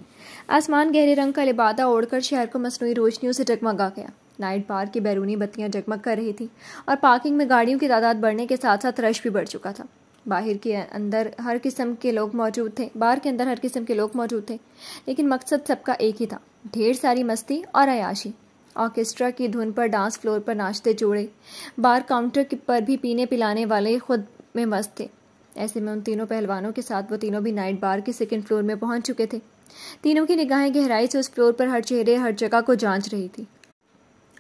आसमान गहरे रंग का लिबादा ओढ़कर शहर को मसनूई रोशनियों से जगमगा गया। नाइट पार्क की बैरूनी बत्तियां जगमग कर रही थी और पार्किंग में गाड़ियों की तादाद बढ़ने के साथ साथ रश भी बढ़ चुका था। बाहर के अंदर हर किस्म के लोग मौजूद थे बाहर के अंदर हर किस्म के लोग मौजूद थे, लेकिन मकसद सबका एक ही था, ढेर सारी मस्ती और अयाशी। ऑर्केस्ट्रा की धुन पर डांस फ्लोर पर नाचते जोड़े, बार काउंटर पर भी पीने पिलाने वाले खुद में मस्त थे। ऐसे में उन तीनों पहलवानों के साथ वो तीनों भी नाइट बार के सेकंड फ्लोर में पहुंच चुके थे। तीनों की निगाहें गहराई से उस फ्लोर पर हर चेहरे हर जगह को जांच रही थी।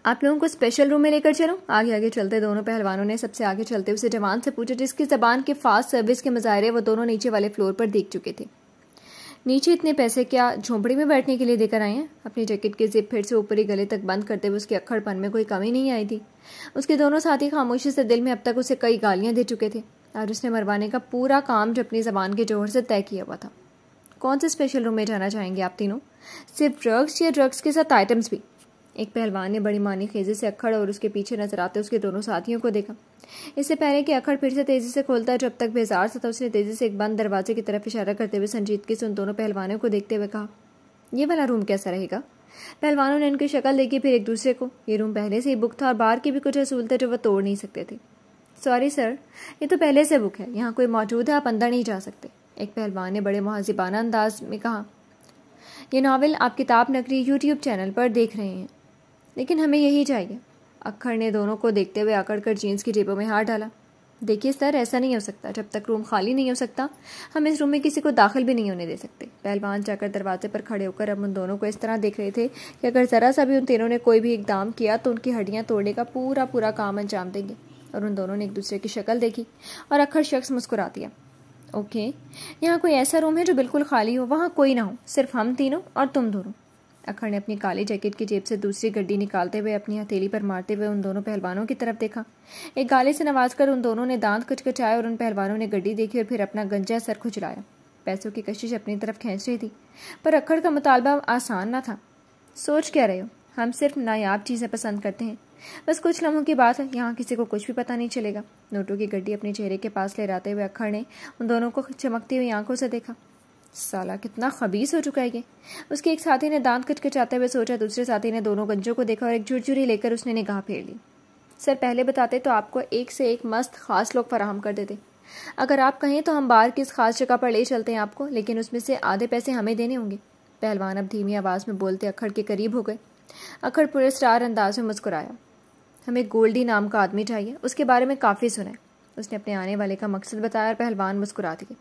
आप लोगों को स्पेशल रूम में लेकर चलो, आगे आगे चलते दोनों पहलवानों ने सबसे आगे चलते हुए जवान से पूछा, जिसकी जबान के फास्ट सर्विस के मुजाहरे वो दोनों नीचे वाले फ्लोर पर देख चुके थे। नीचे इतने पैसे क्या झोंपड़ी में बैठने के लिए देकर आए हैं? अपनी जैकेट की जिप फिर से ऊपरी गले तक बंद करते हुए उसके अक्खड़पन में कोई कमी नहीं आई थी। उसके दोनों साथी खामोशी से दिल में अब तक उसे कई गालियां दे चुके थे और उसने मरवाने का पूरा काम अपनी जबान के जोहर से तय किया हुआ था। कौन से स्पेशल रूम में जाना चाहेंगे आप तीनों? सिर्फ ड्रग्स या ड्रग्स के साथ आइटम्स भी? एक पहलवान ने बड़ी मानी खेजे से अक्खड़ और उसके पीछे नजर आते उसके दोनों साथियों को देखा। इससे पहले कि अक्खड़ फिर से तेजी से खोलता है, जब तक बेजार था उसने तेजी से एक बंद दरवाजे की तरफ इशारा करते हुए संजीदगी से उन दोनों पहलवानों को देखते हुए कहा, ये वाला रूम कैसा रहेगा? पहलवानों ने उनकी शक्ल देखी, फिर एक दूसरे को। ये रूम पहले से ही बुक था और बाहर की भी कुछ असूल थे जो वह तोड़ नहीं सकते थे। सॉरी सर, ये तो पहले से बुक है, यहाँ कोई मौजूद है, आप अंदर नहीं जा सकते, एक पहलवान ने बड़े मुहज़्ज़िबाना अंदाज में कहा। यह नावल आप किताब नगरी यूट्यूब चैनल पर देख रहे हैं, लेकिन हमें यही चाहिए। अक्खड़ ने दोनों को देखते हुए आकड़ कर जीन्स की जेबों में हाथ डाला। देखिए सर, ऐसा नहीं हो सकता, जब तक रूम खाली नहीं हो सकता हम इस रूम में किसी को दाखिल भी नहीं होने दे सकते। पहलवान जाकर दरवाजे पर खड़े होकर अब उन दोनों को इस तरह देख रहे थे कि अगर जरा सा भी उन तीनों ने कोई भी इकदाम किया तो उनकी हड्डियां तोड़ने का पूरा पूरा काम अंजाम देंगे। और उन दोनों ने एक दूसरे की शक्ल देखी और अक्खड़ शख्स मुस्कुरा दिया। ओके, यहाँ कोई ऐसा रूम है जो बिल्कुल खाली हो, वहाँ कोई ना हो, सिर्फ हम तीनों और तुम दोनों। अक्खड़ ने अपनी काली जैकेट की जेब से दूसरी गड्डी निकालते हुए अपनी हथेली पर मारते हुए उन दोनों पहलवानों की तरफ देखा। एक गाले से नवाजकर उन दोनों ने दांत कचकचाए और उन पहलवानों ने गड्डी देखी और फिर अपना गंजा सर खुजलाया। पैसों की कशिश अपनी तरफ खींच रही थी, पर अक्खड़ का मुतालबा आसान न था। सोच क्या रहे हो? हम सिर्फ नायाब चीज़ें पसंद करते हैं, बस कुछ लम्हों की बात है, यहाँ किसी को कुछ भी पता नहीं चलेगा। नोटों की गड्डी अपने चेहरे के पास ले जाते हुए अक्खड़ ने उन दोनों को चमकती हुई आंखों से देखा। साला कितना खबीस हो चुका है ये, उसके एक साथी ने दांत कचकचाते हुए सोचा। दूसरे साथी ने दोनों गंजों को देखा और एक झुरझुरी लेकर उसने निगाह फेर ली। सर, पहले बताते तो आपको एक से एक मस्त खास लोग फराहम कर देते। अगर आप कहें तो हम बार की इस खास जगह पर ले चलते हैं आपको, लेकिन उसमें से आधे पैसे हमें देने होंगे। पहलवान अब धीमी आवाज में बोलते अक्खड़ के करीब हो गए। अक्खड़ पूरे स्टार अंदाज में मुस्कुराया। हमें गोल्डी नाम का आदमी चाहिए, उसके बारे में काफ़ी सुना है। उसने अपने आने वाले का मकसद बताया और पहलवान मुस्कुरा दिए।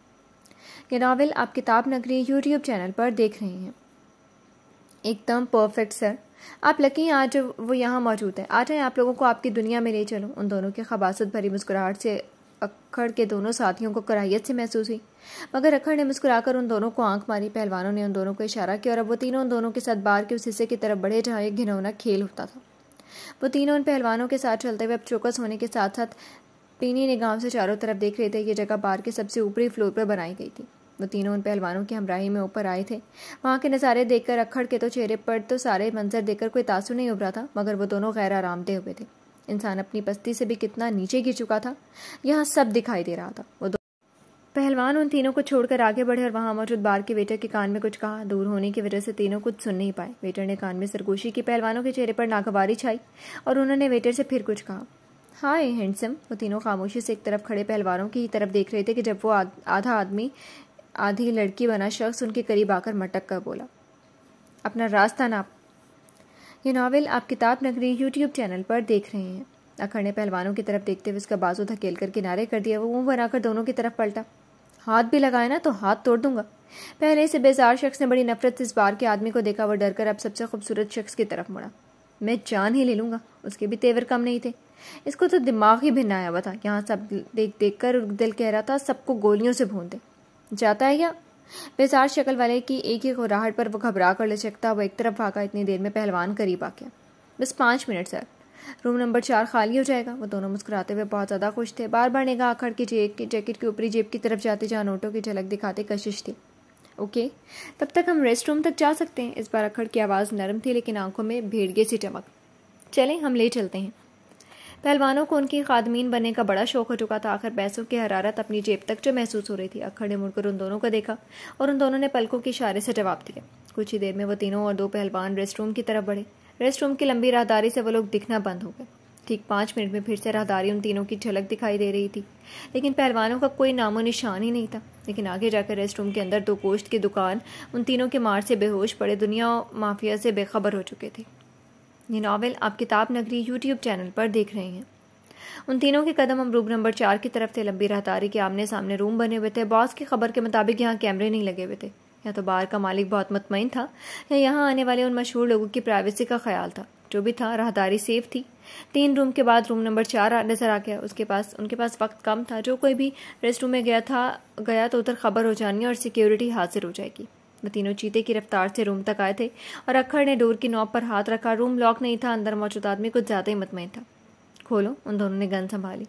ये नावल आप किताब नगरी यूट्यूब चैनल पर देख रहे हैं। एकदम परफेक्ट सर, आप लकी हैं आज वो यहाँ मौजूद है। आ जाए, आप लोगों को आपकी दुनिया में ले चलो। उन दोनों की खबासत भरी मुस्कुराहट से अक्खड़ के दोनों साथियों को कराहियत से महसूस हुई, मगर अक्खड़ ने मुस्कुराकर उन दोनों को आंख मारी। पहलवानों ने उन दोनों को इशारा किया और अब वो तीनों उन दोनों के साथ बार के उस हिस्से की तरफ बढ़े जहाँ एक घिनौना खेल होता था। वो तीनों उन पहलवानों के साथ चलते हुए अब चौकस होने के साथ साथ पीनी निगाह से चारों तरफ देख रहे थे। ये जगह बार के सबसे ऊपरी फ्लोर पर बनाई गई थी। वो तीनों उन पहलवानों की हमराही में ऊपर आए थे। वहाँ के नज़ारे देखकर अक्खड़ के तो चेहरे पर तो सारे मंजर देखकर कोई तासुर नहीं उभरा था, मगर वो दोनों गैर आरामदेह हुए थे। इंसान अपनी पस्ती से भी कितना नीचे गिर चुका था, यहाँ सब दिखाई दे रहा था। वो पहलवान उन तीनों को छोड़कर आगे बढ़े और वहाँ मौजूद बार के वेटर के कान में कुछ कहा। दूर होने की वजह से तीनों कुछ सुन नहीं पाए। वेटर ने कान में सरगोशी की। पहलवानों के चेहरे पर नागवारी छाई और उन्होंने वेटर से फिर कुछ कहा। हाय हैंडसम। वो तीनों खामोशी से एक तरफ खड़े पहलवानों की तरफ देख रहे थे कि जब वो आधा आदमी आधी लड़की बना शख्स उनके करीब आकर मटक कर बोला, अपना रास्ता नाप। ये नावल आप किताब नगरी यूट्यूब चैनल पर देख रहे हैं। अक्खड़ ने पहलवानों की तरफ देखते हुए उसका बाजू धकेल कर किनारे कर दिया। वो मुंह बनाकर दोनों की तरफ पलटा। हाथ भी लगाए ना तो हाथ तोड़ दूंगा। पहले से बेजार शख्स ने बड़ी नफरत से इस बार के आदमी को देखा। वह डरकर अब सबसे खूबसूरत शख्स की तरफ मुड़ा। मैं जान ही ले लूंगा। उसके भी तेवर कम नहीं थे। इसको तो दिमाग ही भिन्न आया हुआ था। यहाँ सब देख देख कर दिल कह रहा था सबको गोलियों से भून दे। जाता है क्या? बेजार शक्ल वाले की एक ही घबराहट पर वो घबरा कर लचकता वो एक तरफ भागा। इतनी देर में पहलवान करीब आ गया। बस 5 मिनट सर, रूम नंबर 4 खाली हो जाएगा। वो दोनों मुस्कुराते हुए बहुत ज़्यादा खुश थे। बार बार निगाह अक्खड़ की जैकेट की ऊपरी जेब की तरफ जाते जहाँ नोटों की झलक दिखाते कशिश थी। ओके, तब तक हम रेस्ट रूम तक जा सकते हैं। इस बार अक्खड़ की आवाज़ नरम थी लेकिन आंखों में भेड़िए सी चमक। चलें हम ले चलते हैं। पहलवानों को उनकी खादमीन बनने का बड़ा शौक हो चुका था। आखिर पैसों की हरारत अपनी जेब तक जो महसूस हो रही थी। अक्खड़ ने मुड़कर उन दोनों को देखा और उन दोनों ने पलकों के इशारे से जवाब दिया। कुछ ही देर में वो तीनों और दो पहलवान रेस्ट रूम की तरफ बढ़े। रेस्ट रूम की लंबी राहदारी से वो लोग दिखना बंद हो गए। ठीक 5 मिनट में फिर से राहदारी उन तीनों की झलक दिखाई दे रही थी, लेकिन पहलवानों का कोई नामो निशान ही नहीं था। लेकिन आगे जाकर रेस्ट रूम के अंदर 2 गोश्त की दुकान उन तीनों के मार से बेहोश पड़े दुनिया माफिया से बेखबर हो चुके थे। ये नावल आप किताब नगरी यूट्यूब चैनल पर देख रहे हैं। उन तीनों के कदम हम रूम नंबर 4 की तरफ थे। लंबी राहदारी के आमने सामने रूम बने हुए थे। बॉस की खबर के मुताबिक यहाँ कैमरे नहीं लगे हुए थे। या तो बाहर का मालिक बहुत मुतमईन था या यहाँ आने वाले उन मशहूर लोगों की प्राइवेसी का ख्याल था। जो भी था, राहदारी सेफ थी। 3 रूम के बाद रूम नंबर 4 नजर आ गया। उनके पास वक्त कम था। जो कोई भी रेस्ट रूम में गया तो उधर खबर हो जानी और सिक्योरिटी हाजिर हो जाएगी। वो तीनों चीते की रफ्तार से रूम तक आए थे और अक्खड़ ने डोर की नॉब पर हाथ रखा। रूम लॉक नहीं था। अंदर मौजूद आदमी कुछ ज्यादा ही मुतमईन था। खोलो। उन दोनों ने गन संभाली।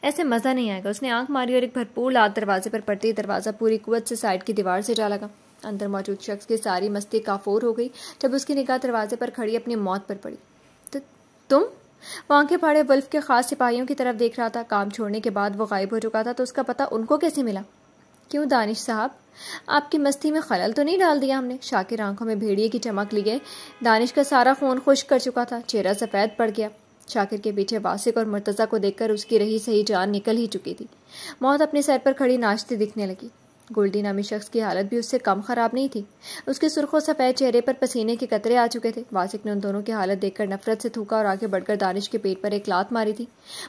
ऐसे मजा नहीं आएगा। उसने आंख मारी और एक भरपूर लात दरवाजे पर पड़ती ही दरवाजा पूरी कुव्वत से साइड की दीवार से जा लगा। अंदर मौजूद शख्स की सारी मस्ती काफूर हो गई जब उसकी निगाह दरवाजे पर खड़ी अपनी मौत पर पड़ी। तो तुम? वो आंखें फाड़े वल्फ के खास सिपाहियों की तरफ देख रहा था। काम छोड़ने के बाद वो गायब हो चुका था, तो उसका पता उनको कैसे मिला? क्यों दानिश साहब, आपकी मस्ती में खलल तो नहीं डाल दिया हमने? शाकिर आंखों में भेड़िए की चमक लिए दानिश का सारा खून खुश्क कर चुका था। चेहरा सफेद पड़ गया। शाकिर के पीछे वासिक और मुर्तजा को देखकर उसकी रही सही जान निकल ही चुकी थी। मौत अपने सर पर खड़ी नाचती दिखने लगी। गोल्डी नामी शख्स की हालत भी उससे कम खराब नहीं थी। उसके सुर्ख और सफेद चेहरे पर पसीने के कतरे आ चुके थे। वासिक ने उन दोनों की हालत देखकर नफरत से थूका और आगे बढ़कर दानिश के पेट पर एक लात मारी थी।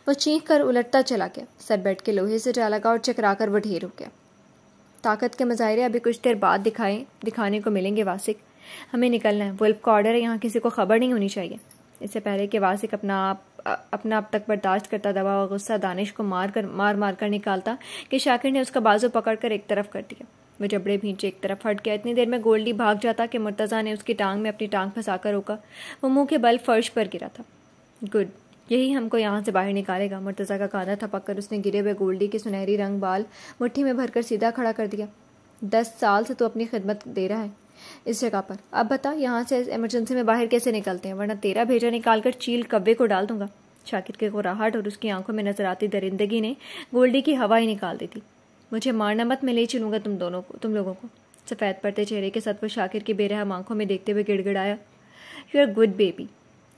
वो चीख कर उलटता चला गया। सर बेड के लोहे से जा लगा और चकराकर वो ढेर हो गया। ताकत के मुजाहिरे अभी कुछ देर बाद दिखाने को मिलेंगे वासिक। हमें निकलना है। वुल्फ का ऑर्डर है, यहाँ किसी को खबर नहीं होनी चाहिए। इससे पहले कि वासिक अपना अब तक बर्दाश्त करता दबा और गुस्सा दानिश को मार कर निकालता कि शाकिर ने उसका बाजू पकड़कर एक तरफ कर दिया। वो जबड़े भींचे एक तरफ हट गया। इतनी देर में गोल्डी भाग जाता कि मुर्तजा ने उसकी टांग में अपनी टांग फंसाकर रोका। वो मुंह के बल फर्श पर गिरा था। गुड, यही हमको यहाँ से बाहर निकालेगा। मुर्तजा का कांधा थपककर उसने गिरे हुए गोल्डी के सुनहरी रंग बाल मुट्ठी में भरकर सीधा खड़ा कर दिया। 10 साल से तू अपनी खिदमत दे रहा है इस जगह पर। अब बता, यहाँ से इमरजेंसी में बाहर कैसे निकलते हैं, वरना तेरा भेजा निकालकर चील कब्बे को डाल दूंगा। शाकिर के गुर्राहट और उसकी आंखों में नजर आती दरिंदगी ने गोल्डी की हवा ही निकाल दी थी। मुझे मारना मत, मैं ले चलूंगा तुम लोगों को। सफेद पड़ते चेहरे के साथ वो शाकिर की बेरहम आंखों में देखते हुए गिड़गिड़ाया। You are good baby.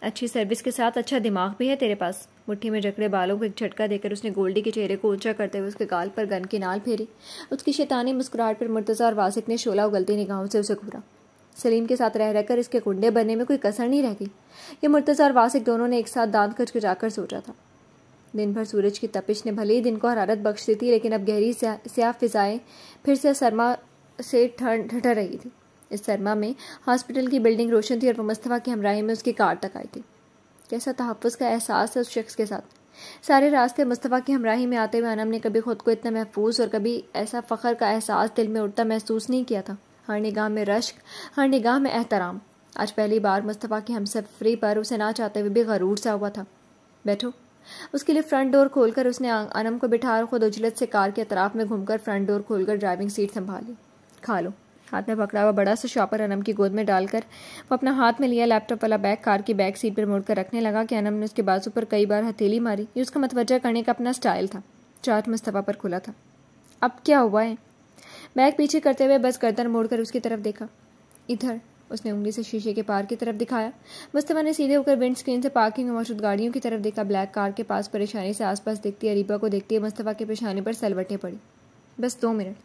अच्छी सर्विस के साथ अच्छा दिमाग भी है तेरे पास। मुट्ठी में जकड़े बालों को एक झटका देकर उसने गोल्डी के चेहरे को ऊंचा करते हुए उसके गाल पर गन की नाल फेरी। उसकी शैतानी मुस्कुराहट पर मुर्तजा और वासिक ने शोला उगलती निगाहों से उसे घूरा। सलीम के साथ रह रहकर इसके गुंडे बनने में कोई कसर नहीं रह गई। ये मुर्तजा और वासिक दोनों ने एक साथ दांत खचखचाकर सोचा था। दिन भर सूरज की तपिश ने भले ही दिन को हरारत बख्श दी थी, लेकिन अब गहरी स्याह फिजाएं फिर से सरमा से ठठर रही थी। इस सरमा में हॉस्पिटल की बिल्डिंग रोशन थी और वो मुस्तफा की हमराही में उसकी कार तक आई थी। कैसा तहफ़्फ़ुज़ का एहसास है उस शख्स के साथ। सारे रास्ते मुस्तफा की हमराही में आते हुए अनम ने कभी खुद को इतना महफूज और कभी ऐसा फ़ख्र का एहसास दिल में उठता महसूस नहीं किया था। हर निगाह में रश्क, हर निगाह में एहतराम। आज पहली बार मुस्तफा की हमसफरी पर उसे ना चाहते हुए भी गरूर सा हुआ था। बैठो। उसके लिए फ्रंट डोर खोलकर उसने अनम को बिठा और खुद उजलत से कार के अतराफ में घूमकर फ्रंट डोर खोलकर ड्राइविंग सीट संभाली। खा लो। हाथ में पकड़ा हुआ बड़ा सा शॉपर अनम की गोद में डालकर वो अपना हाथ में लिया लैपटॉप वाला बैग कार की बैक सीट पर मुड़कर रखने लगा कि अनम ने उसके बाजू पर कई बार हथेली मारी। ये उसका मतवज्जा करने का अपना स्टाइल था। चार्ट मुस्तफा पर खुला था। अब क्या हुआ है? बैग पीछे करते हुए बस गर्दन मोड़कर उसकी तरफ देखा। इधर। उसने उंगली से शीशे के पार की तरफ दिखाया। मुस्तफा ने सीधे होकर विंड स्क्रीन से पार्किंग में मौजूद गाड़ियों की तरफ देखा। ब्लैक कार के पास परेशानी से आसपास देखती अरीबा को देखती मुस्तफा के पेशाने पर सलवटें पड़ी। बस 2 मिनट।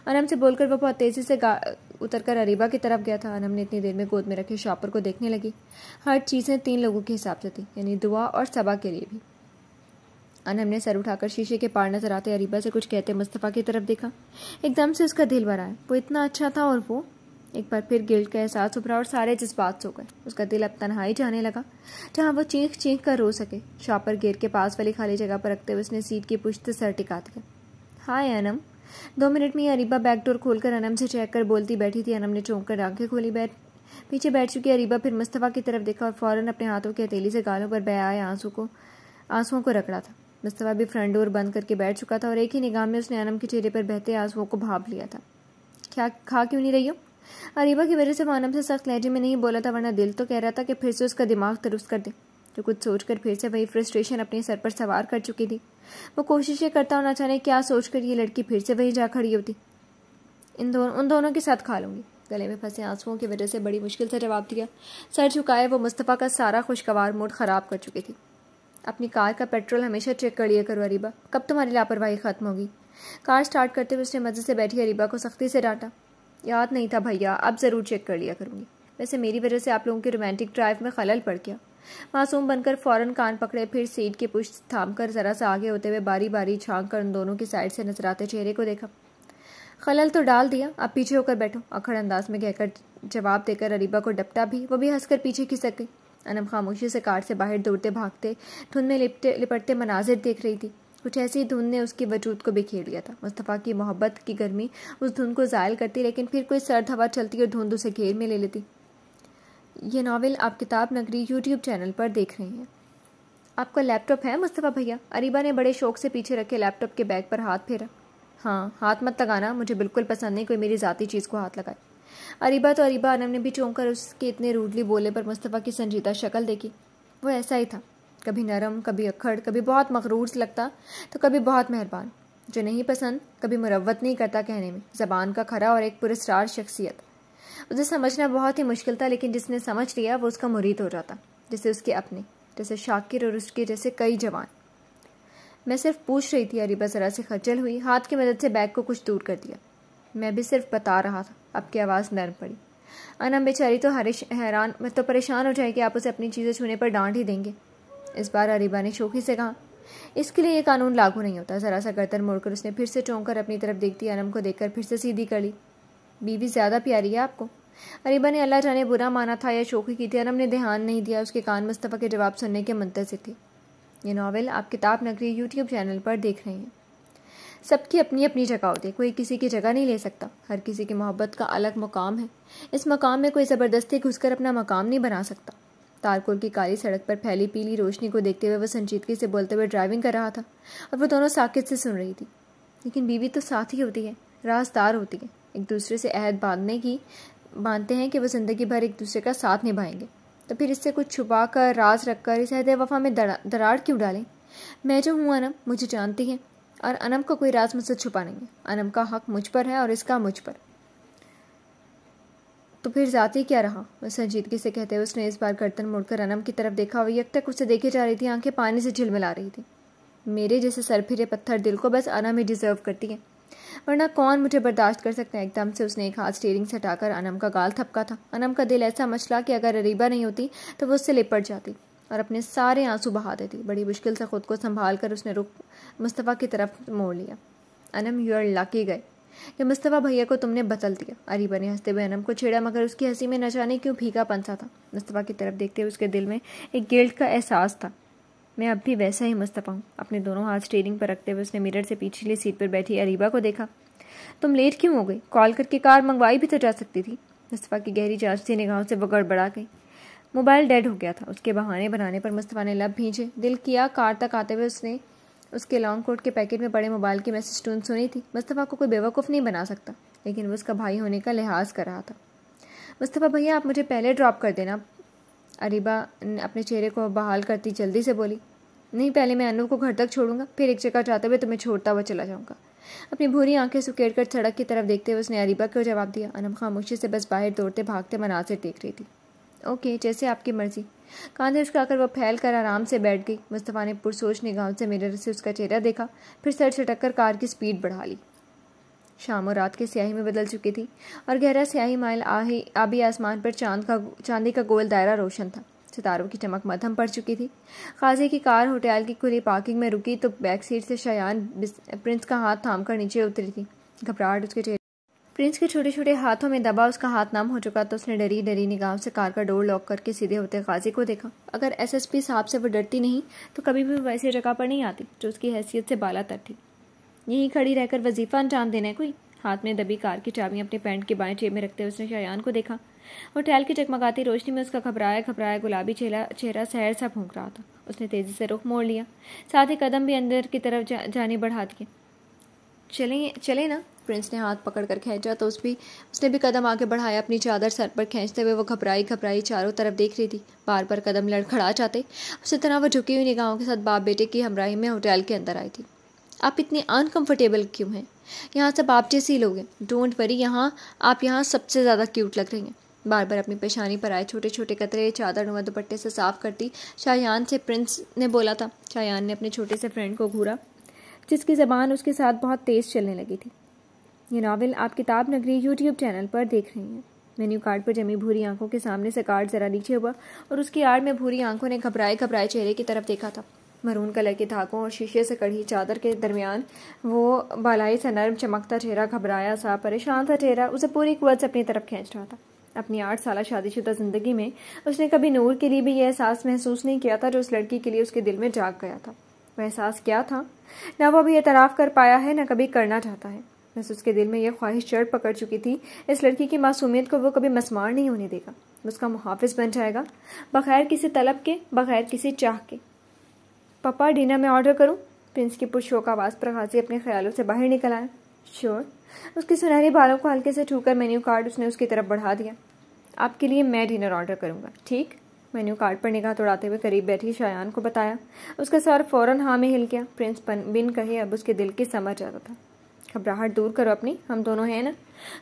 अनम से बोलकर वह बहुत तेजी से उतरकर अरीबा की तरफ गया था। अनम ने इतनी देर में गोद में रखे शॉपर को देखने लगी। हर चीज़ें 3 लोगों के हिसाब से थी, यानी दुआ और सबा के लिए भी। अनम ने सर उठाकर शीशे के पार नजर आते अरीबा से कुछ कहते मुस्तफा की तरफ देखा। एकदम से उसका दिल भरा है। वो इतना अच्छा था और वो एक बार फिर गिल्ट का एहसास उभरा और सारे जज्बात सो गए। उसका दिल अब तन्हाई जाने लगा जहाँ वो चीख चीख कर रो सके। शॉपर गेट के पास वाली खाली जगह पर रखते हुए उसने सीट की पुश्त सर टिका दिया। हाय अनम। 2 मिनट में अरीबा बैक डोर खोलकर अनम से चेक कर बोलती बैठी थी। अनम ने चौंक कर आंखें खोली। पीछे बैठ चुकी अरीबा फिर मुस्तफा की तरफ देखा और फौरन अपने हाथों की हथेली से गालों पर बह आए आंसुओं को रगड़ा था। मुस्तफा भी फ्रंट डोर बंद करके बैठ चुका था और एक ही निगाह में उसने अनम के चेहरे पर बहते आंसुओं को भाप लिया था। क्या खा क्यों नहीं रही हो? अरीबा की वजह से वो अनम से सख्त लहजे में नहीं बोला था, वरना दिल तो कह रहा था कि फिर से उसका दिमाग दुरुस्त कर दे। जो कुछ सोचकर फिर से वही फ्रस्ट्रेशन अपने सर पर सवार कर चुकी थी। वो कोशिशें करता होना जाने क्या सोचकर ये लड़की फिर से वहीं जा खड़ी होती। उन दोनों के साथ खा लूँगी। गले में फंसे आंसुओं की वजह से बड़ी मुश्किल से जवाब दिया। सर झुकाए वो मुस्तफ़ा का सारा खुशगवार मूड ख़राब कर चुकी थी। अपनी कार का पेट्रोल हमेशा चेक कर लिया करो अरीबा, कब तुम्हारी लापरवाही ख़त्म होगी। कार स्टार्ट करते हुए उसने मज़े से बैठी अरीबा को सख्ती से डांटा। याद नहीं था भैया, अब ज़रूर चेक कर लिया करूँगी। वैसे मेरी वजह से आप लोगों की रोमांटिक ड्राइव में खलल पड़ गया। मासूम बनकर फ़ौरन कान पकड़े, फिर सीट की पुश्त थामकर ज़रा सा आगे होते हुए बारी बारी झाँक कर उन दोनों की साइड से नजर आते चेहरे को देखा। खलल तो डाल दिया, अब पीछे होकर बैठो, अखड़ अंदाज में कहकर जवाब देकर अरीबा को डपटा भी, वो भी हंसकर पीछे खिसक गई। अनम खामोशी से कार से बाहर दौड़ते भागते धुंध में लिपटते मनाजिर देख रही थी। कुछ ऐसी धुंध ने उसकी वजूद को बिखेर लिया था। मुस्तफ़ा की मोहब्बत की गर्मी उस धुंध को ज़ायल करती, लेकिन फिर कोई सर्द हवा चलती और धुंध उसे घेर में ले लेती। ये नावल आप किताब नगरी यूट्यूब चैनल पर देख रहे हैं। आपका लैपटॉप है मुस्तफ़ा भैया? अरीबा ने बड़े शौक से पीछे रखे लैपटॉप के बैग पर हाथ फेरा। हाँ, हाथ मत लगाना, मुझे बिल्कुल पसंद नहीं कोई मेरी ज़ाती चीज़ को हाथ लगाए। अरीबा तो अरीबा। अनम ने भी चौंक कर उसके इतने रूडली बोले पर मुस्तफ़ा की संजीदा शक्ल देखी। वो ऐसा ही था, कभी नरम, कभी अक्खड़, कभी बहुत मगरूर लगता तो कभी बहुत मेहरबान। जो नहीं पसंद कभी मुरव्वत नहीं करता कहने में, ज़बान का खरा और एक पुरस्कार शख्सियत। उसे समझना बहुत ही मुश्किल था, लेकिन जिसने समझ लिया वो उसका मुरीद हो जाता, जैसे उसके अपने, जैसे शाकिर और उसके जैसे कई जवान। मैं सिर्फ पूछ रही थी, अरीबा ज़रा से खज्जल हुई, हाथ की मदद से बैग को कुछ दूर कर दिया। मैं भी सिर्फ बता रहा था। अब की आवाज़ नरम पड़ी। अनम बेचारी तो हैरान, मैं तो परेशान हो जाएगी, आप उसे अपनी चीज़ें छूने पर डांट ही देंगे। इस बार अरीबा ने शोखी से कहा। इसके लिए ये कानून लागू नहीं होता। ज़रा सा गर्दन मोड़कर उसने फिर से चौंक कर अपनी तरफ देखती अनम को देखकर फिर से सीधी कर ली। बीवी ज़्यादा प्यारी है आपको? अरीबा ने अल्लाह जाने बुरा माना था या शोखी की थी, अनम ने ध्यान नहीं दिया। उसके कान मुस्तफ़ा के जवाब सुनने के मुंतज़िर थे। ये नावल आप किताब नगरी यूट्यूब चैनल पर देख रहे हैं। सबकी अपनी अपनी जगह होती है, कोई किसी की जगह नहीं ले सकता। हर किसी की मोहब्बत का अलग मकाम है। इस मकाम में कोई ज़बरदस्ती घुसकर अपना मकाम नहीं बना सकता। तारकोल की काली सड़क पर फैली पीली रोशनी को देखते हुए वह संजीदगी से बोलते हुए ड्राइविंग कर रहा था और वो दोनों साकित से सुन रही थी। लेकिन बीवी तो साथ ही होती है, राजदार होती है, एक दूसरे से अहद बांधते हैं कि वह ज़िंदगी भर एक दूसरे का साथ निभाएंगे। तो फिर इससे कुछ छुपा कर, राज रखकर इस अहद वफा में दरार क्यों डालें? मैं जो हूँ अनम, मुझे जानती है, और अनम का कोई राज मुझसे छुपा नहीं है। अनम का हक मुझ पर है और इसका मुझ पर। तो फिर जाती क्या रहा? वह संजीदगी से कहते हुए उसने इस बार गर्दन मोड़कर अनम की तरफ देखा। वह यक तक उसे देखे जा रही थी, आंखें पानी से झिलमिला रही थी। मेरे जैसे सरफिरे पत्थर दिल को बस अनम ही डिजर्व करती है, वरना कौन मुझे बर्दाश्त कर सकता है। एकदम से उसने एक हाथ स्टीयरिंग से हटाकर अनम का गाल थपका था। अनम का दिल ऐसा मचला कि अगर अरीबा नहीं होती तो वो उससे लिपट जाती और अपने सारे आंसू बहा देती। बड़ी मुश्किल से खुद को संभाल कर उसने रुख मुस्तफ़ा की तरफ मोड़ लिया। अनम, यू आर लकी गए कि मुस्तफ़ा भैया को तुमने बदल दिया। अरीबा ने हंसते हुए अनम को छेड़ा, मगर उसकी हंसी में न जाने क्यों फीका पंसा था। मुस्तफ़ा की तरफ देखते हुए उसके दिल में एक गिल्ट का एहसास था। मैं अब भी वैसा ही मुस्तफ़ा हूँ। अपने दोनों हाथ स्टीयरिंग पर रखते हुए उसने मिरर से पिछली सीट पर बैठी अरीबा को देखा। तुम लेट क्यों हो गई? कॉल करके कार मंगवाई भी तो जा सकती थी। मुस्तफ़ा की गहरी जांचती निगाहों से वो गड़बड़ा गई। मोबाइल डेड हो गया था। उसके बहाने बनाने पर मुस्तफ़ा ने लब भींचे। दिल किया कार तक आते हुए उसने उसके लॉन्ग कोट के पैकेट में पड़े मोबाइल की मैसेज टून सुनी थी। मुस्तफ़ा को कोई बेवकूफ़ नहीं बना सकता, लेकिन वो उसका भाई होने का लिहाज कर रहा था। मुस्तफ़ा भैया, आप मुझे पहले ड्रॉप कर देना। अरीबा अपने चेहरे को बहाल करती जल्दी से बोली। नहीं, पहले मैं अनु को घर तक छोड़ूंगा, फिर एक जगह जाते हुए तुम्हें छोड़ता हुआ चला जाऊंगा। अपनी भूरी आंखें सुकेड़ कर सड़क की तरफ देखते हुए उसने अरीबा को जवाब दिया। अनम खामोशी से बस बाहर दौड़ते भागते मनाजिर देख रही थी। ओके, जैसे आपकी मर्जी। कांधे उचकाकर वह फैल कर आराम से बैठ गई। मुस्तफ़ा ने पुरसोच निगाहों से मिरर से उसका चेहरा देखा, फिर सर झटक कर कार की स्पीड बढ़ा ली। शाम और रात की स्याही में बदल चुकी थी और गहरा स्याही माइल आबी आसमान पर चांदी का गोल दायरा रोशन था। सितारों की चमक मध्यम पड़ चुकी थी। काजी की कार होटल की खुली पार्किंग में रुकी तो बैक सीट से शयान प्रिंस का हाथ थामकर नीचे उतरी थी। घबराहट उसके चेहरे प्रिंस के छोटे छोटे हाथों में दबा उसका हाथ नम हो चुका तो उसने डरी डरी निगाहों से कार का डोर लॉक करके सीधे होते काजी को देखा। अगर एसएसपी साहब से वो डरती नहीं तो कभी भी वैसी जगह पर नहीं आती जो उसकी हैसियत से बालातर थी। यहीं खड़ी रहकर वजीफा अंजाम देना है कोई? हाथ में दबी कार की चाबी अपने पैंट के बाएं जेब में रखते हुए उसने शयान को देखा। होटल की जगमगाती रोशनी में उसका घबराया गुलाबी चेहरा सहर सा भूंक रहा था। उसने तेजी से रुख मोड़ लिया, साथ ही कदम भी अंदर की तरफ जाने बढ़ा दिए। चले ना? प्रिंस ने हाथ पकड़कर खींचा तो उसने भी कदम आगे बढ़ाया। अपनी चादर सर पर खींचते हुए वो घबराई चारों तरफ देख रही थी। बार बार कदम लड़खड़ा जाते। उसी तरह वो झुकी हुई निगाहों के साथ बाप बेटे की हमराही में होटल के अंदर आई थी। आप इतनी अनकंफर्टेबल क्यों हैं? यहाँ सब आप जैसे ही लोग हैं। डोंट वरी, आप यहाँ सबसे ज़्यादा क्यूट लग रही हैं। बार बार अपनी पेशानी पर आए छोटे छोटे कतरे चादर नुमा दुपट्टे से साफ करती शायान से प्रिंस ने बोला था। शायान ने अपने छोटे से फ्रेंड को घूरा जिसकी ज़बान उसके साथ बहुत तेज़ चलने लगी थी। ये नावल आप किताब नगरी यूट्यूब चैनल पर देख रही हैं। मेन्यू कार्ड पर जमी भूरी आंखों के सामने से कार्ड ज़रा नीचे हुआ और उसकी आड़ में भूरी आंखों ने घबराए चेहरे की तरफ देखा था। मरून कलर के धागों और शीशे से कढ़ी चादर के दरमियान वो बालाई सा नर्म चमकता चेहरा, घबराया सा परेशान सा चेहरा उसे पूरी कुव्वत से अपनी तरफ खींच रहा था। अपनी 8 साल शादीशुदा ज़िंदगी में उसने कभी नूर के लिए भी यह एहसास महसूस नहीं किया था जो उस लड़की के लिए उसके दिल में जाग गया था। वह एहसास क्या था? ना वो अभी एतराफ़ कर पाया है, ना कभी करना चाहता है। बस उसके दिल में यह ख्वाहिश जड़ पकड़ चुकी थी, इस लड़की की मासूमियत को वो कभी मसमार नहीं होने देगा। उसका मुहाफिज बन जाएगा, बगैर किसी तलब के, बगैर किसी चाह के। पापा, डिनर में ऑर्डर करूं? प्रिंस की पुरशोक आवाज़ पर गाजी अपने ख्यालों से बाहर निकल आया। श्योर। उसके सुनहरे बालों को हल्के से छूकर मेन्यू कार्ड उसने उसकी तरफ बढ़ा दिया। आपके लिए मैं डिनर ऑर्डर करूंगा, ठीक? मेन्यू कार्ड पर निगाह दौड़ाते हुए करीब बैठी शायान को बताया। उसका सर फौरन हाँ में हिल गया। प्रिंस बिन कहे अब उसके दिल की समझ आता था। घबराहट दूर करो अपनी, हम दोनों हैं ना?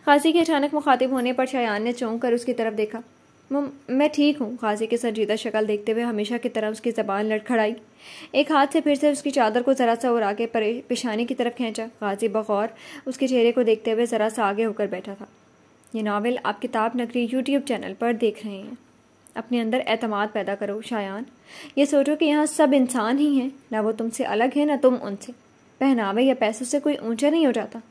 गाजी के अचानक मुखातिब होने पर शायान ने चौंक कर उसकी तरफ देखा। मैं ठीक हूँ। गाजी की संजीदा शक्ल देखते हुए हमेशा की तरह उसकी ज़बान लड़खड़ाई। एक हाथ से फिर से उसकी चादर को ज़रा सा उड़ा के पेशानी की तरफ खींचा। गाजी बगौर उसके चेहरे को देखते हुए ज़रा सा आगे होकर बैठा था। ये नावल आप किताब नगरी यूट्यूब चैनल पर देख रहे हैं। अपने अंदर एतमाद पैदा करो शायान। ये सोचो कि यहाँ सब इंसान ही हैं, ना वो तुमसे अलग है ना तुम उनसे। पहनावे या पैसों से कोई ऊंचा नहीं हो जाता।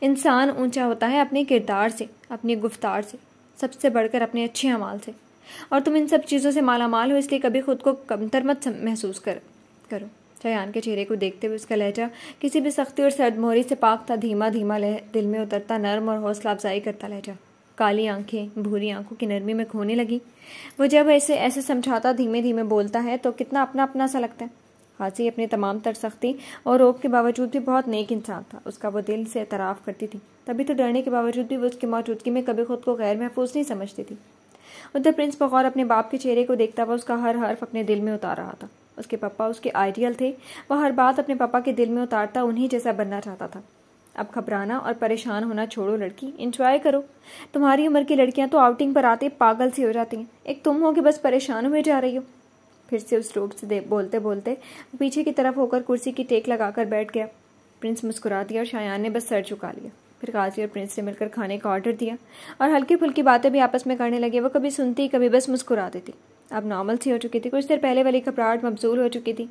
इंसान ऊंचा होता है अपने किरदार से, अपनी गुफ्तार से, सबसे बढ़कर अपने अच्छे अमाल से। और तुम इन सब चीज़ों से मालामाल हो, इसलिए कभी खुद को कमतर मत महसूस करो। शायान के चेहरे को देखते हुए उसका लहजा किसी भी सख्ती और सर्दमोहरी से पाक था। धीमा धीमा दिल में उतरता, नर्म और हौसला अफजाई करता लहजा। काली आंखें भूरी आंखों की नरमी में खोने लगी। वो जब ऐसे समझाता, धीमे धीमे बोलता है तो कितना अपना अपना सा लगता है। गाजी अपने तमाम तर सख्ती और रोक के बावजूद भी बहुत नेक इंसान था। उसका वो दिल से एतराफ़ करती थी। तभी तो डरने के बावजूद भी वो उसकी मौजूदगी में कभी खुद को गैर महफूज नहीं समझती थी। उधर प्रिंस बगौर अपने बाप के चेहरे को देखता हुआ उसका हर हर्फ अपने दिल में उतार रहा था। उसके पापा उसके आइडियल थे। वह हर बात अपने पापा के दिल में उतारता, उन्हीं जैसा बनना चाहता था। अब घबराना और परेशान होना छोड़ो लड़की, इंजॉय करो। तुम्हारी उम्र की लड़कियां तो आउटिंग पर आते पागल सी हो जाती हैं। एक तुम हो कि बस परेशान हुए जा रही हो। फिर से उस रूप से बोलते बोलते पीछे की तरफ होकर कुर्सी की टेक लगाकर बैठ गया। प्रिंस मुस्कुरा दिया और शायान ने बस सर झुका लिया। फिर गाजी और प्रिंस ने मिलकर खाने का ऑर्डर दिया और हल्की फुल्की बातें भी आपस में करने लगे। वो कभी सुनती, कभी बस मुस्कुरा देती। अब नॉर्मल सी हो चुकी थी। कुछ देर पहले वाली घबराहट मबजूल हो चुकी थी।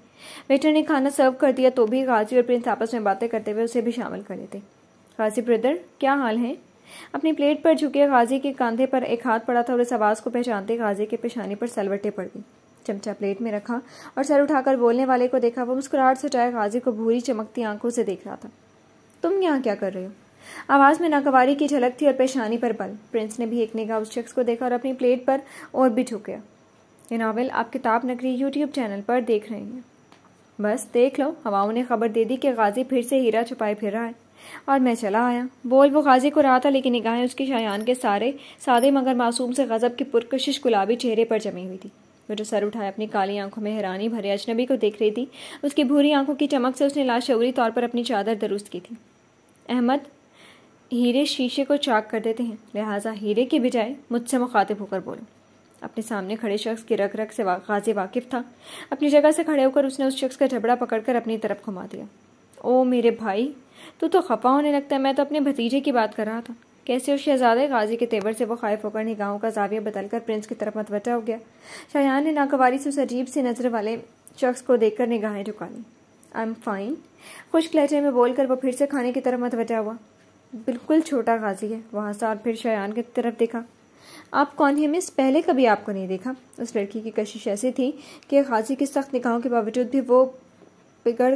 वेटर ने खाना सर्व कर दिया तो भी गाजी और प्रिंस आपस में बातें करते हुए उसे भी शामिल कर लेते। गाजी ब्रदर, क्या हाल है? अपनी प्लेट पर झुके गाजी के कंधे पर एक हाथ पड़ा था और इस आवाज़ को पहचानते गाजी के पेशानी पर सलवटें पड़ गई। चमचा प्लेट में रखा और सर उठाकर बोलने वाले को देखा। वो मुस्कुराहट से चाहे गाजी को भूरी चमकती आंखों से देख रहा था। तुम यहाँ क्या कर रहे हो? आवाज़ में नागवारी की झलक थी और पेशानी पर बल। प्रिंस ने भी एक निगाह उस शख्स को देखा और अपनी प्लेट पर और भी झुक गया। ये नावल आप किताब नगरी यूट्यूब चैनल पर देख रहे हैं। बस देख लो, हवाओं ने खबर दे दी कि गाजी फिर से हीरा छुपाए फिर रहा है और मैं चला आया। बोल वो गाजी को रहा था, लेकिन निगाहें उसकी शायान के सादे मगर मासूम से गजब की पुरकशिश गुलाबी चेहरे पर जमी हुई थी। वो जो सर उठाए अपनी काली आंखों में हैरानी भरे अजनबी को देख रही थी, उसकी भूरी आंखों की चमक से उसने लाशऊरी तौर पर अपनी चादर दुरुस्त की थी। अहमद, हीरे शीशे को चाक कर देते हैं, लिहाजा हीरे की बजाय मुझसे मुखातिब होकर बोलो। अपने सामने खड़े शख्स की रग रग से गाजी वाकिफ था। अपनी जगह से खड़े होकर उसने उस शख्स का जबड़ा पकड़कर अपनी तरफ घुमा दिया। ओ मेरे भाई, तू तो खफा होने लगता है। मैं तो अपने भतीजे की बात कर रहा था। कैसे उस शहजादे? गाजी के तेवर से वो खाइफ होकर निगाहों का जाविया बदलकर प्रिंस की तरफ मतवजा हो गया। शायान ने नागवारी से उस अजीब सी नजर वाले शख्स को देखकर निगाहें झुका ली। आई एम फाइन, खुश्क लहजे में बोलकर वो फिर से खाने की तरफ मतवजा हुआ। बिल्कुल छोटा गाजी है। वहाँ से और फिर शायान की तरफ देखा। आप कौन है मिस? पहले कभी आपको नहीं देखा। उस लड़की की कशिश ऐसी थी कि गाजी की सख्त निगाहों के बावजूद भी वो बिगड़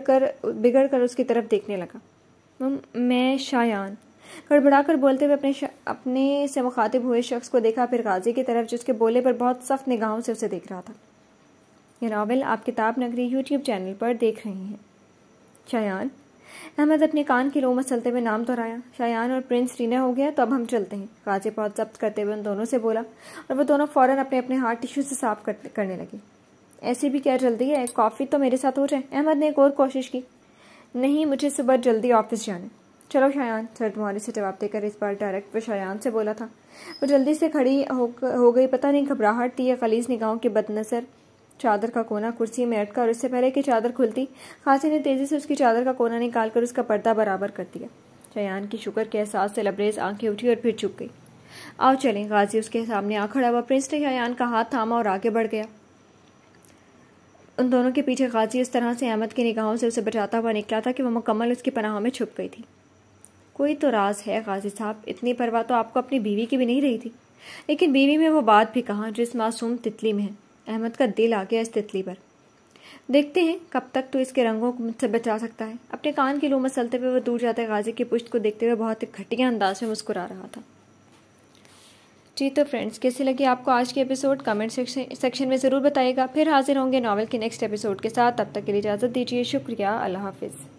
कर उसकी तरफ देखने लगा। मैं शायान, गड़बड़ाकर बोलते हुए अपने से मुखातिब हुए शख्स को देखा, फिर गाजी की तरफ जिसके बोले पर बहुत सख्त निगाहों से उसे देख रहा था। यह नावल आप किताब नगरी यूट्यूब चैनल पर देख रहे हैं। शायान, अहमद अपने कान की लो मसलते हुए नाम दोहराया। शायान और प्रिंस रीना हो गया तो अब हम चलते हैं, गाजी बहुत जब्त करते हुए उन दोनों से बोला और वो दोनों फ़ौरन अपने अपने हाथ टिश्यू से साफ करने लगे। ऐसी भी क्या जल्दी है, कॉफ़ी तो मेरे साथ हो जाए। अहमद ने एक और कोशिश की। नहीं, मुझे सुबह जल्दी ऑफिस जाना है। चलो शायान, सरदमुहारी से जवाब देकर इस बार डायरेक्ट वो शायान से बोला था। वो जल्दी से खड़ी हो गई। पता नहीं घबराहट थी या खलीज निगाहों की बदनजर चादर का कोना कुर्सी में अटका और इससे पहले कि चादर खुलती, खांसी ने तेजी से उसकी चादर का कोना निकालकर उसका पर्दा बराबर कर दिया। शायान की शुक्र के एहसास से लबरेज आंखें उठी और फिर चुप गई। आओ चलें। गाजी उसके सामने आ खड़ा हुआ। प्रिंस ने शायान का हाथ थामा और आगे बढ़ गया। उन दोनों के पीछे गाजी उस तरह से अहमद की निगाहों से उसे बचाता हुआ निकला था कि वह मुकम्मल उसकी पनाह में छुप गई थी। कोई तो राज है गाजी साहब, इतनी परवाह तो आपको अपनी बीवी की भी नहीं रही थी। लेकिन बीवी में वो बात भी कहाँ जिस मासूम तितली में है। अहमद का दिल आ गया इस तितली पर। देखते हैं कब तक तो इसके रंगों को मुझसे बचा सकता है। अपने कान की लो मसलते हुए वह दूर जाते गाजी की पुश्त को देखते हुए बहुत ही घटिया अंदाज में मुस्कुरा रहा था। जी तो फ्रेंड्स, कैसी लगी आपको आज की एपिसोड कमेंट सेक्शन में ज़रूर बताइएगा। फिर हाजिर होंगे नॉवल के नेक्स्ट एपिसोड के साथ। तब तक के लिए इजाज़त दीजिए। शुक्रिया। अल्लाह हाफिज़।